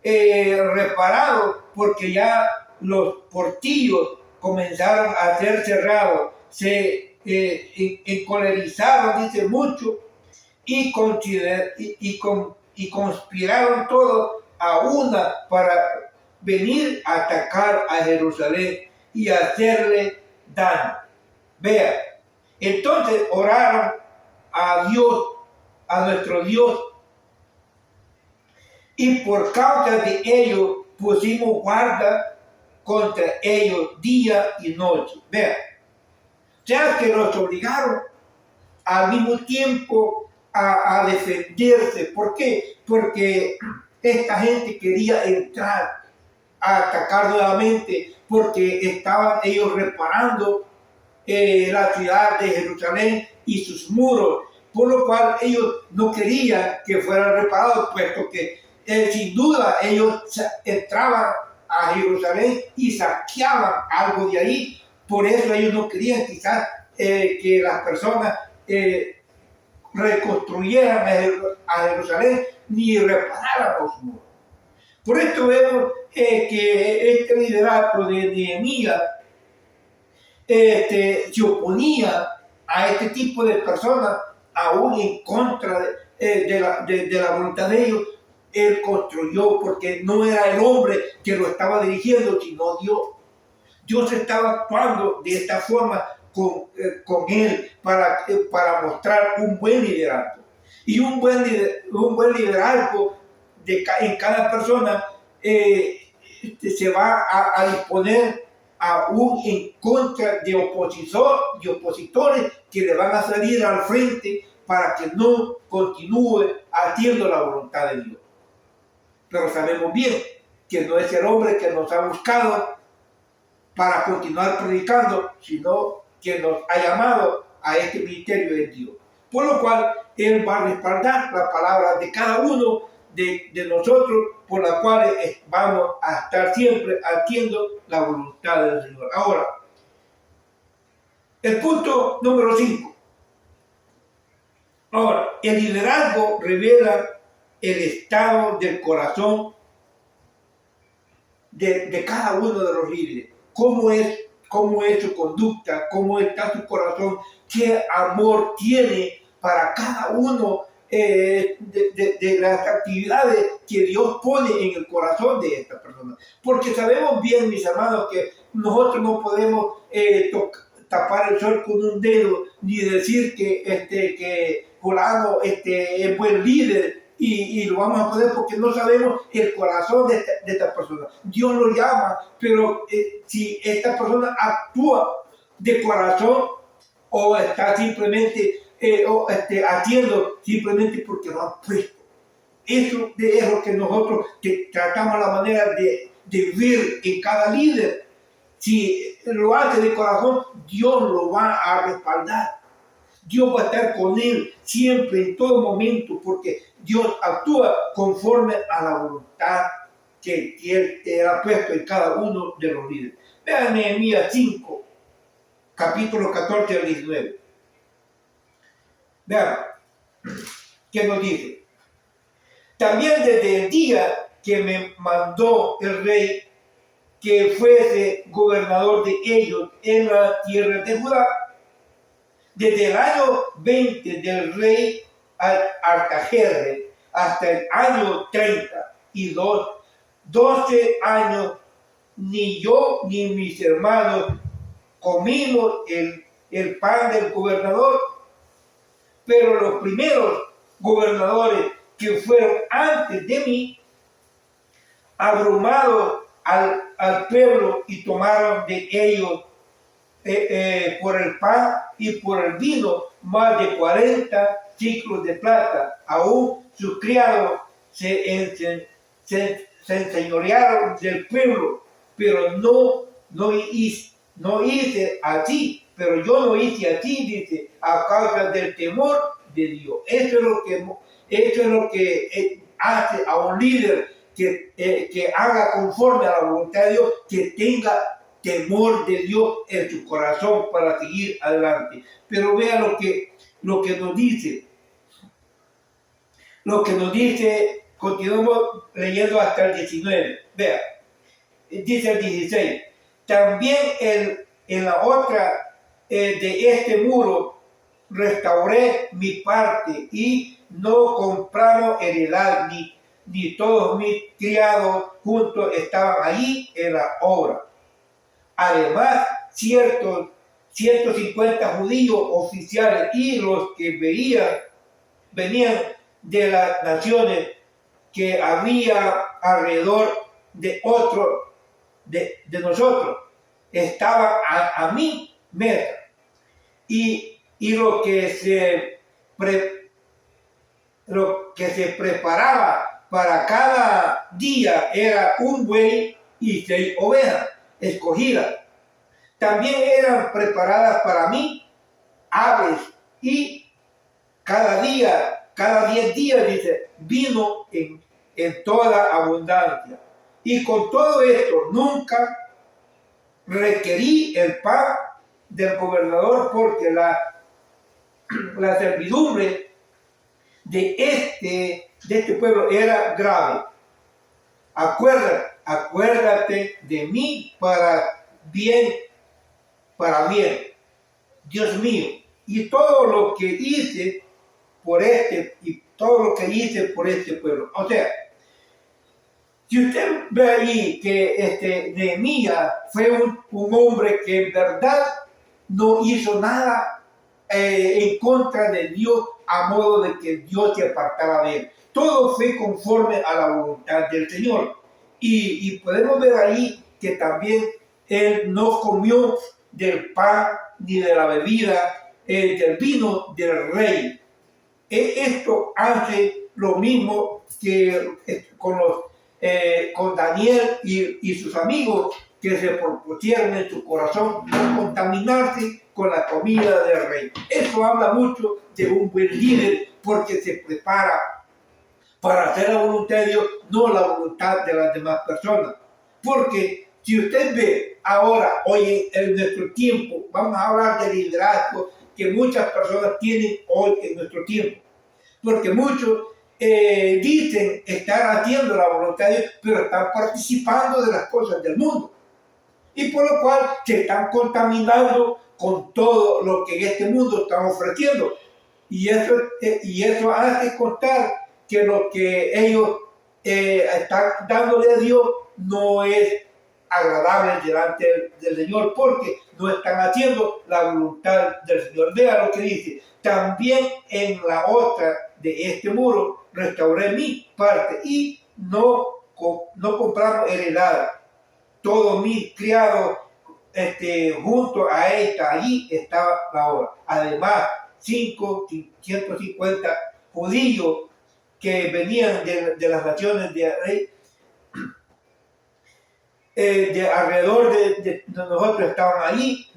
C: eran reparados, porque ya los portillos comenzaron a ser cerrados, se encolerizaron, dice, mucho, y conspiraron todos a una para venir a atacar a Jerusalén y hacerle daño. Vea, entonces oraron a Dios, a nuestro Dios, y por causa de ello pusimos guarda contra ellos día y noche. Vea, ya que los obligaron al mismo tiempo a defenderse. ¿Por qué? Porque esta gente quería entrar a atacar nuevamente, porque estaban ellos reparando la ciudad de Jerusalén y sus muros, por lo cual ellos no querían que fueran reparados, puesto que sin duda ellos entraban a Jerusalén y saqueaban algo de ahí. Por eso ellos no querían quizás que las personas reconstruyeran a Jerusalén ni repararan los muros. Por esto vemos que este liderato de Nehemías se oponía a este tipo de personas, aún en contra de la voluntad de ellos. Él construyó, porque no era el hombre que lo estaba dirigiendo, sino Dios. Dios estaba actuando de esta forma con él para mostrar un buen liderazgo. Y un buen liderazgo en cada persona se va a disponer aún en contra de opositores que le van a salir al frente para que no continúe haciendo la voluntad de Dios. Pero sabemos bien que no es el hombre que nos ha buscado para continuar predicando, sino que nos ha llamado a este ministerio de Dios. Por lo cual, Él va a respaldar la palabra de cada uno de nosotros, por la cual vamos a estar siempre haciendo la voluntad del Señor. Ahora, el punto número 5. Ahora, el liderazgo revela el estado del corazón de cada uno de los líderes. Cómo es su conducta, cómo está su corazón, qué amor tiene para cada uno de las actividades que Dios pone en el corazón de esta persona. Porque sabemos bien, mis hermanos, que nosotros no podemos tapar el sol con un dedo, ni decir que fulano es buen líder, y lo vamos a poder, porque no sabemos el corazón de esta persona. Dios lo llama, pero si esta persona actúa de corazón o está simplemente haciendo simplemente porque lo han puesto. Eso es lo que nosotros tratamos la manera de ver en cada líder. Si lo hace de corazón, Dios lo va a respaldar. Dios va a estar con él siempre, en todo momento, porque Dios actúa conforme a la voluntad que Él ha puesto en cada uno de los líderes. Vean Nehemías 5, capítulo 14 al 19. Vean, ¿qué nos dice? También desde el día que me mandó el rey que fuese gobernador de ellos en la tierra de Judá, desde el año 20 del rey Artajerjes hasta el año 32, 12 años, ni yo ni mis hermanos comimos el pan del gobernador. Pero los primeros gobernadores que fueron antes de mí, abrumados al pueblo, y tomaron de ellos por el pan y por el vino más de 40 ciclos de plata. Aún sus criados se enseñorearon del pueblo, pero no hice así. Pero yo no hice así, dice, a causa del temor de Dios. Eso es lo que hace a un líder que haga conforme a la voluntad de Dios, que tenga temor de Dios en su corazón para seguir adelante. Pero vea lo que nos dice. Lo que nos dice, continuamos leyendo hasta el 19. Vea, dice el 16. También en la otra de este muro restauré mi parte, y no compraron heredad, ni todos mis criados juntos estaban allí en la obra. Además, 150 judíos oficiales y los que venían de las naciones que había alrededor de nosotros, estaban a mi meta. Y lo que se preparaba para cada día era un buey y 6 ovejas escogidas. También eran preparadas para mí aves, y cada 10 días, dice, vino en toda abundancia. Y con todo esto nunca requerí el pan del gobernador, porque la servidumbre de este pueblo era grave. Acuérdate de mí para para bien. Dios mío, y todo lo que hice por este pueblo. O sea, si usted ve ahí que Nehemías fue un hombre que en verdad no hizo nada en contra de Dios, a modo de que Dios se apartara de él. Todo fue conforme a la voluntad del Señor. Y podemos ver ahí que también él no comió del pan ni de la bebida, del vino del rey. Esto hace lo mismo que con Daniel y sus amigos, que se propusieron en su corazón no contaminarse con la comida del rey. Eso habla mucho de un buen líder, porque se prepara para hacer la voluntad de Dios, no la voluntad de las demás personas. Porque si usted ve ahora, hoy en nuestro tiempo, vamos a hablar de liderazgo que muchas personas tienen hoy en nuestro tiempo. Porque muchos dicen estar haciendo la voluntad de Dios, pero están participando de las cosas del mundo. Y por lo cual se están contaminando con todo lo que en este mundo están ofreciendo. Y eso hace constar que lo que ellos están dándole a Dios no es agradable delante del Señor, porque no están haciendo la voluntad del Señor. Vea lo que dice: también en la otra de este muro restauré mi parte y no compraron heredad. Todos mis criados junto a esta, allí estaba la obra. Además, 150 judíos que venían de las naciones de alrededor de nosotros estaban allí,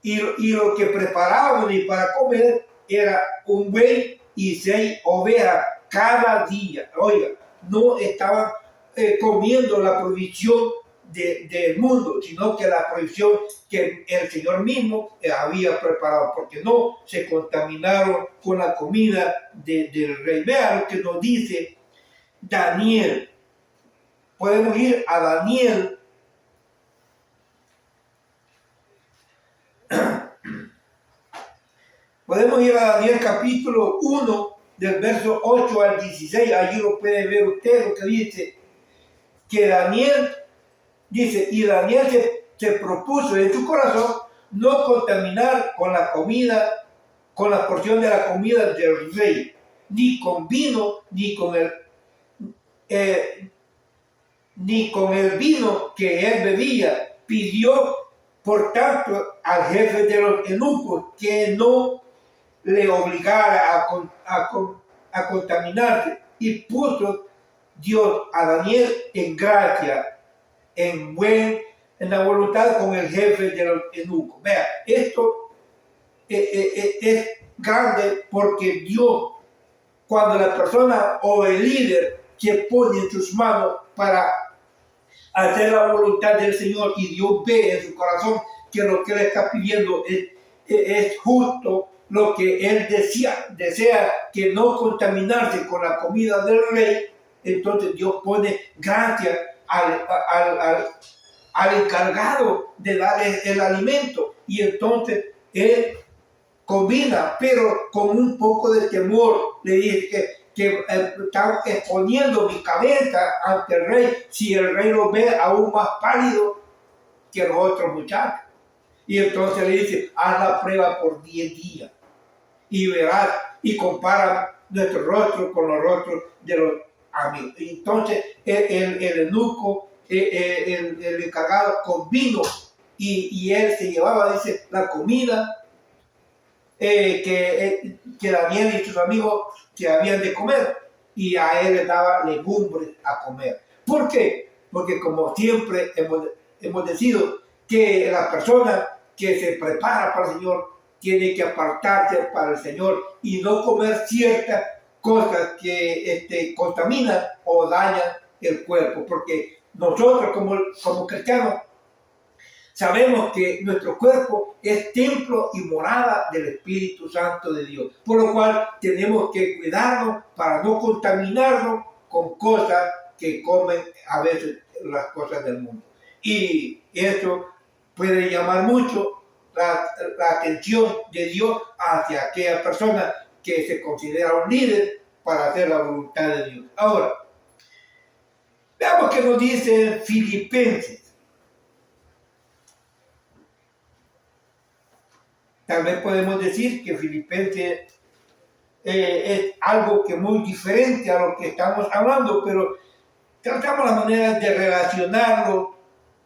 C: y lo que preparaban y para comer era un buey y 6 ovejas cada día. Oiga, no estaban comiendo la provisión del mundo, sino que la provisión que el Señor mismo había preparado, porque no se contaminaron con la comida del rey. Vean lo que nos dice Daniel. Podemos ir a Daniel. Podemos ir a Daniel capítulo 1, del verso 8 al 16. Allí lo puede ver usted, lo que dice. Que Daniel dice: y Daniel se propuso en su corazón no contaminar con la comida, con la porción de la comida del rey, ni con vino, ni con el vino que él bebía. Pidió, por tanto, al jefe de los eunucos que no le obligara a contaminarse, y puso Dios a Daniel en gracia, en la voluntad con el jefe de los eunucos. Vea, esto es grande, porque Dios, cuando la persona o el líder se pone en sus manos para hacer la voluntad del Señor, y Dios ve en su corazón que lo que él está pidiendo es justo, lo que él desea que no contaminarse con la comida del rey, entonces Dios pone gracia al encargado de darle el alimento, y entonces él combina, pero con un poco de temor. Le dice que está exponiendo mi cabeza ante el rey, si el rey lo ve aún más pálido que los otros muchachos. Y entonces le dice: haz la prueba por 10 días y verás, y compara nuestro rostro con los rostros de los amigos. Y entonces el eunuco, el encargado, convino, y él se llevaba, dice, la comida que Daniel y sus amigos que habían de comer, y a él le daba legumbres a comer. ¿Por qué? Porque, como siempre hemos decidido, que la persona que se prepara para el Señor tiene que apartarse para el Señor y no comer ciertas cosas que contaminan o dañan el cuerpo, porque nosotros como cristianos sabemos que nuestro cuerpo es templo y morada del Espíritu Santo de Dios, por lo cual tenemos que cuidarnos para no contaminarnos con cosas que comen a veces las cosas del mundo. Y eso puede llamar mucho la atención de Dios hacia aquella persona que se considera un líder para hacer la voluntad de Dios. Ahora, veamos qué nos dice Filipenses. Tal vez podemos decir que Filipenses es algo que muy diferente a lo que estamos hablando, pero tratamos la manera de relacionarlo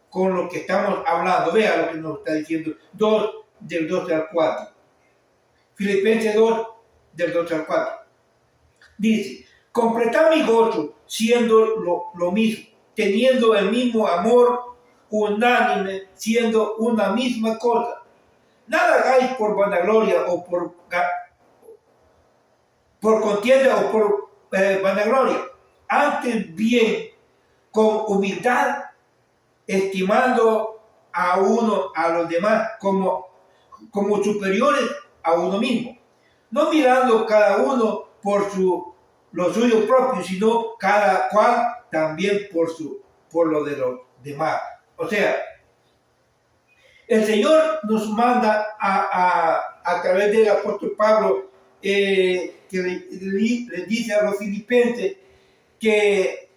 C: con lo que estamos hablando. Vea lo que nos está diciendo 2, del 12 al 4. Filipenses 2, del 12 al 4. Dice, completad mi gozo siendo lo mismo, teniendo el mismo amor, unánime, siendo una misma cosa. Nada hagáis por vanagloria o por contienda o por vanagloria. Antes bien, con humildad, estimando a los demás como superiores a uno mismo. No mirando cada uno por lo suyo propio, sino cada cual también por lo de los demás. O sea, el Señor nos manda a través del apóstol Pablo, que le dice a los filipenses que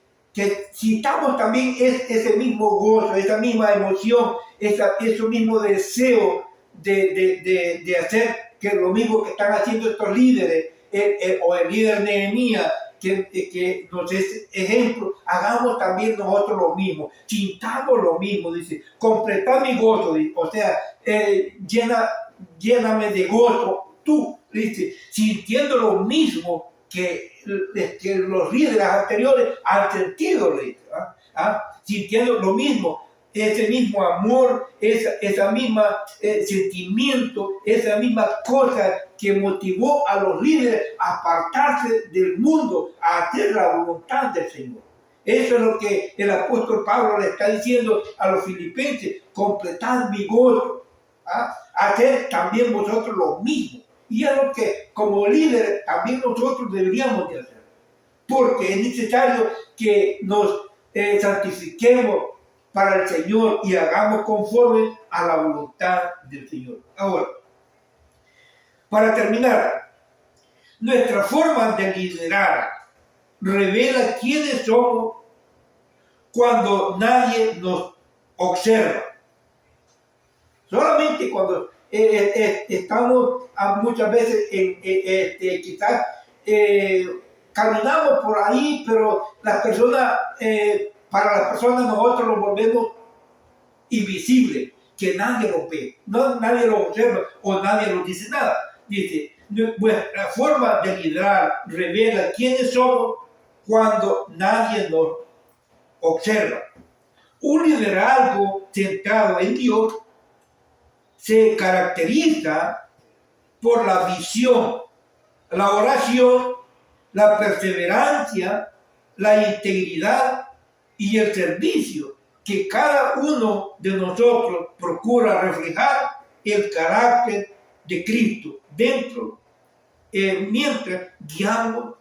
C: si estamos también ese mismo gozo, esa misma emoción, ese mismo deseo de hacer que lo mismo que están haciendo estos líderes, o el líder Nehemías, que nos es ejemplo, hagamos también nosotros lo mismo, sintamos lo mismo, dice, completad mi gozo, o sea, lléname de gozo, tú, dice, sintiendo lo mismo que los líderes anteriores han sentido, sintiendo lo mismo, ese mismo amor, esa misma sentimiento, esa misma cosa que motivó a los líderes a apartarse del mundo, a hacer la voluntad del Señor. Eso es lo que el apóstol Pablo le está diciendo a los filipenses, completad mi gozo, hacer también vosotros lo mismo. Y es lo que como líderes también nosotros deberíamos de hacer, porque es necesario que nos santifiquemos para el Señor y hagamos conforme a la voluntad del Señor. Ahora, para terminar, nuestra forma de liderar revela quiénes somos cuando nadie nos observa. Solamente cuando estamos muchas veces quizás caminamos por ahí, pero las personas, para las personas nosotros nos volvemos invisibles, que nadie lo ve, nadie lo observa o nadie nos dice nada. Dice, nuestra forma de liderar revela quiénes somos cuando nadie nos observa. Un liderazgo centrado en Dios se caracteriza por la visión, la oración, la perseverancia, la integridad y el servicio que cada uno de nosotros procura reflejar el carácter de Cristo dentro, mientras guiamos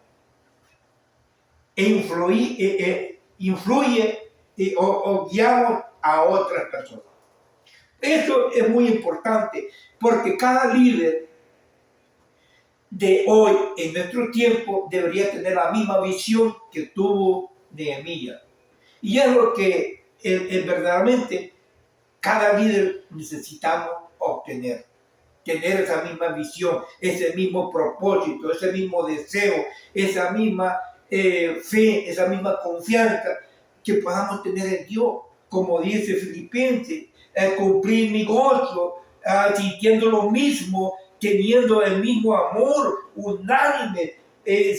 C: influye o guiamos a otras personas. Eso es muy importante porque cada líder de hoy, en nuestro tiempo, debería tener la misma visión que tuvo Nehemías. Y es lo que verdaderamente cada líder necesitamos obtener. Tener esa misma visión, ese mismo propósito, ese mismo deseo, esa misma fe, esa misma confianza que podamos tener en Dios. Como dice Filipenses, cumplir mi gozo, sintiendo lo mismo, teniendo el mismo amor, unánime,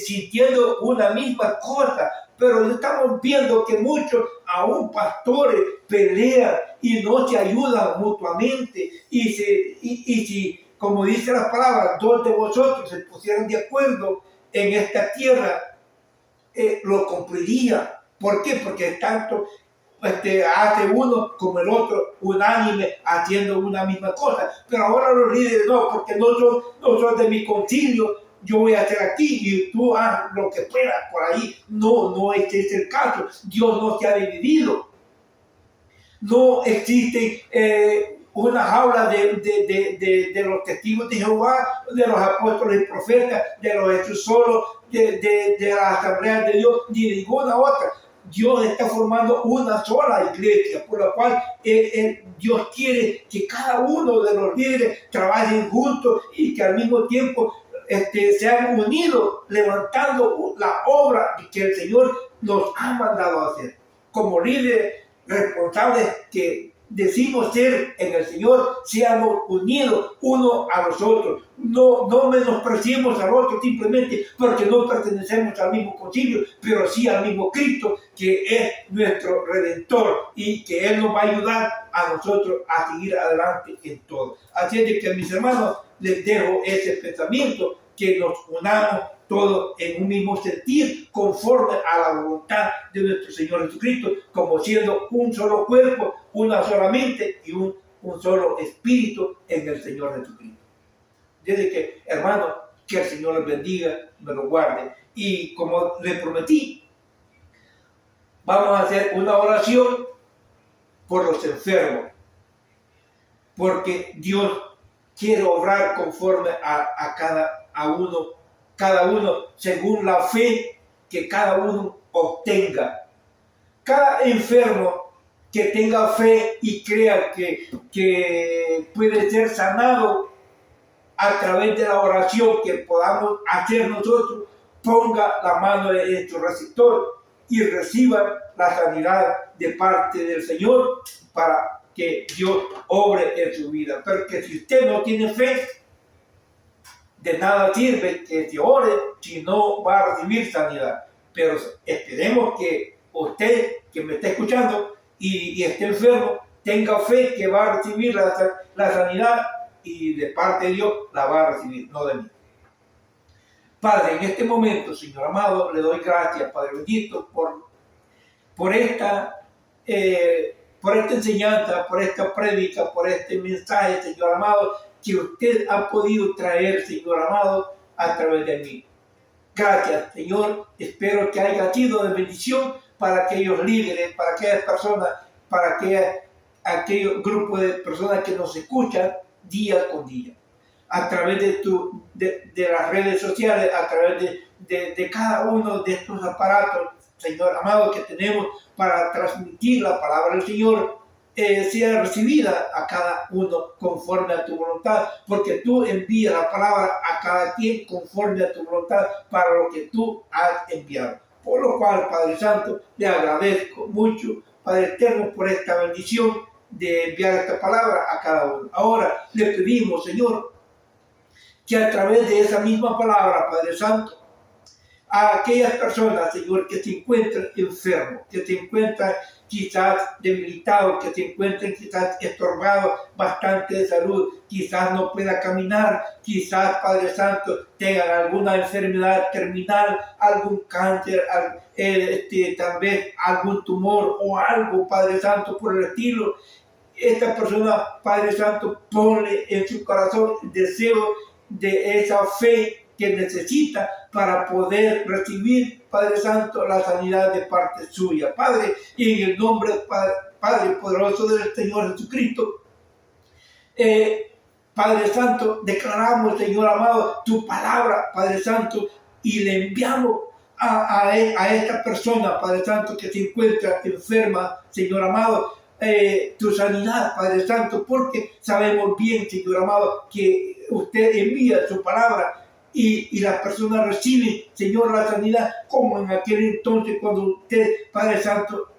C: sintiendo una misma cosa. Pero estamos viendo que muchos, aún pastores, pelean y no se ayudan mutuamente. Y si, como dice la palabra, dos de vosotros se pusieran de acuerdo en esta tierra, lo cumplirían. ¿Por qué? Porque tanto hace uno como el otro unánime haciendo una misma cosa. Pero ahora los líderes no, porque no son de mi concilio, yo voy a hacer aquí y tú haz lo que puedas por ahí. No, este es el caso. Dios no se ha dividido. No existe una jaula de los testigos de Jehová, de los apóstoles y profetas, de los hechos solos, de las asambleas de Dios, ni de ninguna otra. Dios está formando una sola iglesia, por la cual Dios quiere que cada uno de los líderes trabajen juntos y que al mismo tiempo sean unidos, levantando la obra que el Señor nos ha mandado a hacer. Como líderes responsables que decimos ser en el Señor, seamos unidos unos a los otros. No menospreciemos al otro simplemente porque no pertenecemos al mismo concilio, pero sí al mismo Cristo, que es nuestro Redentor y que Él nos va a ayudar a nosotros a seguir adelante en todo. Así es de que, mis hermanos, les dejo ese pensamiento, que nos unamos todos en un mismo sentir, conforme a la voluntad de nuestro Señor Jesucristo, como siendo un solo cuerpo, una sola mente y un solo espíritu en el Señor Jesucristo. Desde que, hermanos, que el Señor les bendiga, me lo guarde. Y como les prometí, vamos a hacer una oración por los enfermos, porque Dios quiere obrar conforme a cada uno según la fe que cada uno obtenga. Cada enfermo que tenga fe y crea que puede ser sanado a través de la oración que podamos hacer nosotros, ponga la mano en su receptor y reciba la sanidad de parte del Señor para que Dios obre en su vida. Porque si usted no tiene fe, de nada sirve que se ore si no va a recibir sanidad. Pero esperemos que usted que me está escuchando y esté enfermo, tenga fe que va a recibir la sanidad, y de parte de Dios la va a recibir, no de mí. Padre, en este momento, Señor amado, le doy gracias, Padre bendito, por esta enseñanza, por esta prédica, por este mensaje, Señor amado, que usted ha podido traer, Señor amado, a través de mí. Gracias, Señor. Espero que haya sido de bendición para aquellos líderes, para aquellas personas, para aquellos grupos de personas que nos escuchan día con día. A través de las redes sociales, a través de cada uno de estos aparatos, Señor amado, que tenemos para transmitir la palabra del Señor, sea recibida a cada uno conforme a tu voluntad, porque tú envías la palabra a cada quien conforme a tu voluntad para lo que tú has enviado. Por lo cual, Padre Santo, le agradezco mucho, Padre Eterno, por esta bendición de enviar esta palabra a cada uno. Ahora le pedimos, Señor, que a través de esa misma palabra, Padre Santo, a aquellas personas, Señor, que se encuentran enfermos, que se encuentran quizás debilitados, que se encuentren quizás estorbados bastante de salud, quizás no pueda caminar, quizás, Padre Santo, tengan alguna enfermedad terminal, algún cáncer, tal vez algún tumor o algo, Padre Santo, por el estilo. Esta persona, Padre Santo, ponle en su corazón el deseo de esa fe que necesita para poder recibir, Padre Santo, la sanidad de parte suya. Padre, y en el nombre, Padre poderoso del Señor Jesucristo, Padre Santo, declaramos, Señor amado, tu palabra, Padre Santo, y le enviamos a esta persona, Padre Santo, que se encuentra enferma, Señor amado, tu sanidad, Padre Santo, porque sabemos bien, Señor amado, que usted envía su palabra y las personas reciben, Señor, la sanidad, como en aquel entonces cuando usted, Padre Santo,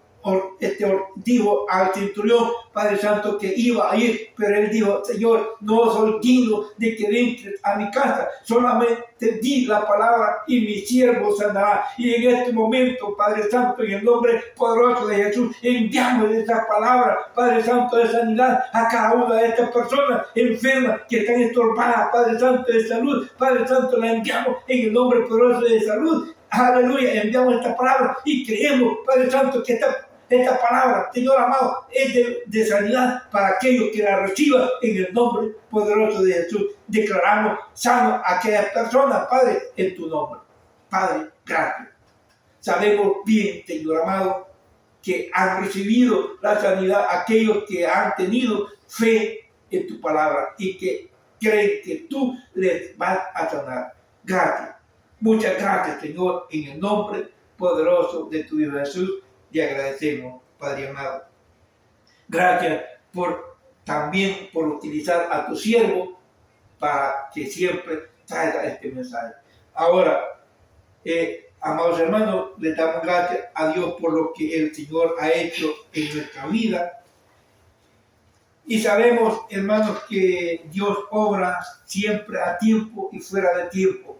C: dijo al centurión, Padre Santo, que iba a ir, pero él dijo: Señor, no soy digno de que entres a mi casa, solamente di la palabra y mi siervo sanará. Y en este momento, Padre Santo, en el nombre poderoso de Jesús, enviamos esta palabra, Padre Santo, de sanidad a cada una de estas personas enfermas que están estorbadas, Padre Santo, de salud. Padre Santo, la enviamos en el nombre poderoso de salud. Aleluya, enviamos esta palabra y creemos, Padre Santo, que esta palabra, Señor amado, es de sanidad para aquellos que la reciban en el nombre poderoso de Jesús. Declaramos sano a aquellas personas, Padre, en tu nombre. Padre, gracias. Sabemos bien, Señor amado, que han recibido la sanidad aquellos que han tenido fe en tu palabra y que creen que tú les vas a sanar. Gracias. Muchas gracias, Señor, en el nombre poderoso de tu Hijo Jesús. Te agradecemos, Padre amado. Gracias también por utilizar a tu siervo para que siempre traiga este mensaje. Ahora, amados hermanos, le damos gracias a Dios por lo que el Señor ha hecho en nuestra vida. Y sabemos, hermanos, que Dios obra siempre a tiempo y fuera de tiempo.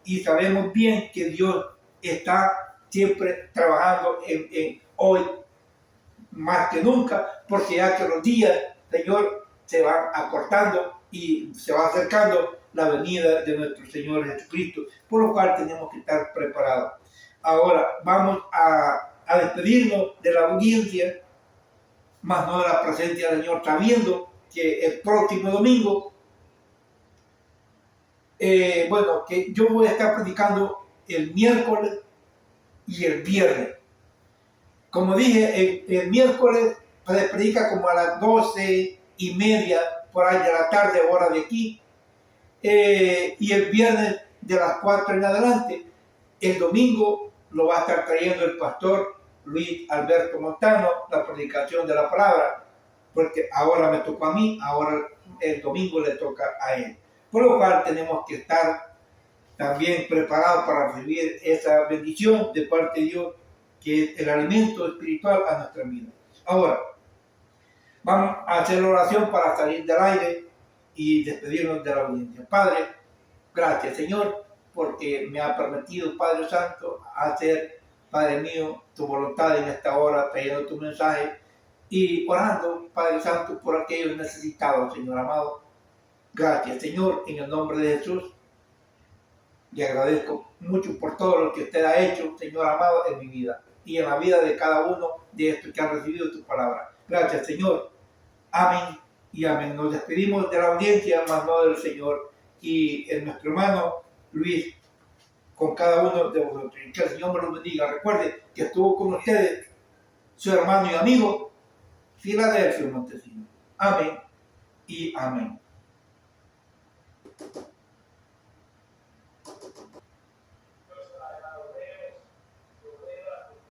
C: Y sabemos bien que Dios está siempre trabajando en hoy más que nunca, porque ya que los días, Señor, se van acortando y se va acercando la venida de nuestro Señor Jesucristo, por lo cual tenemos que estar preparados. Ahora vamos a despedirnos de la audiencia, más no de la presencia del Señor, sabiendo que el próximo domingo, que yo voy a estar predicando el miércoles y el viernes. Como dije, el miércoles se predica como a las 12:30 por ahí de la tarde, hora de aquí, y el viernes de las 4 en adelante. El domingo lo va a estar trayendo el pastor Luis Alberto Montano, la predicación de la palabra, porque ahora me tocó a mí, ahora el domingo le toca a él. Por lo cual tenemos que estar también preparados para recibir esa bendición de parte de Dios, que es el alimento espiritual a nuestra vida. Ahora, vamos a hacer la oración para salir del aire y despedirnos de la audiencia. Padre, gracias, Señor, porque me ha permitido, Padre Santo, hacer, Padre mío, tu voluntad en esta hora, trayendo tu mensaje y orando, Padre Santo, por aquellos necesitados, Señor amado. Gracias, Señor, en el nombre de Jesús. Y agradezco mucho por todo lo que usted ha hecho, Señor amado, en mi vida y en la vida de cada uno de estos que han recibido tu palabra. Gracias, Señor. Amén y amén. Nos despedimos de la audiencia, más no del Señor y en nuestro hermano Luis, con cada uno de vosotros. Y que el Señor me los bendiga. Recuerden que estuvo con ustedes su hermano y amigo, Filadelfio Montesino. Amén y amén.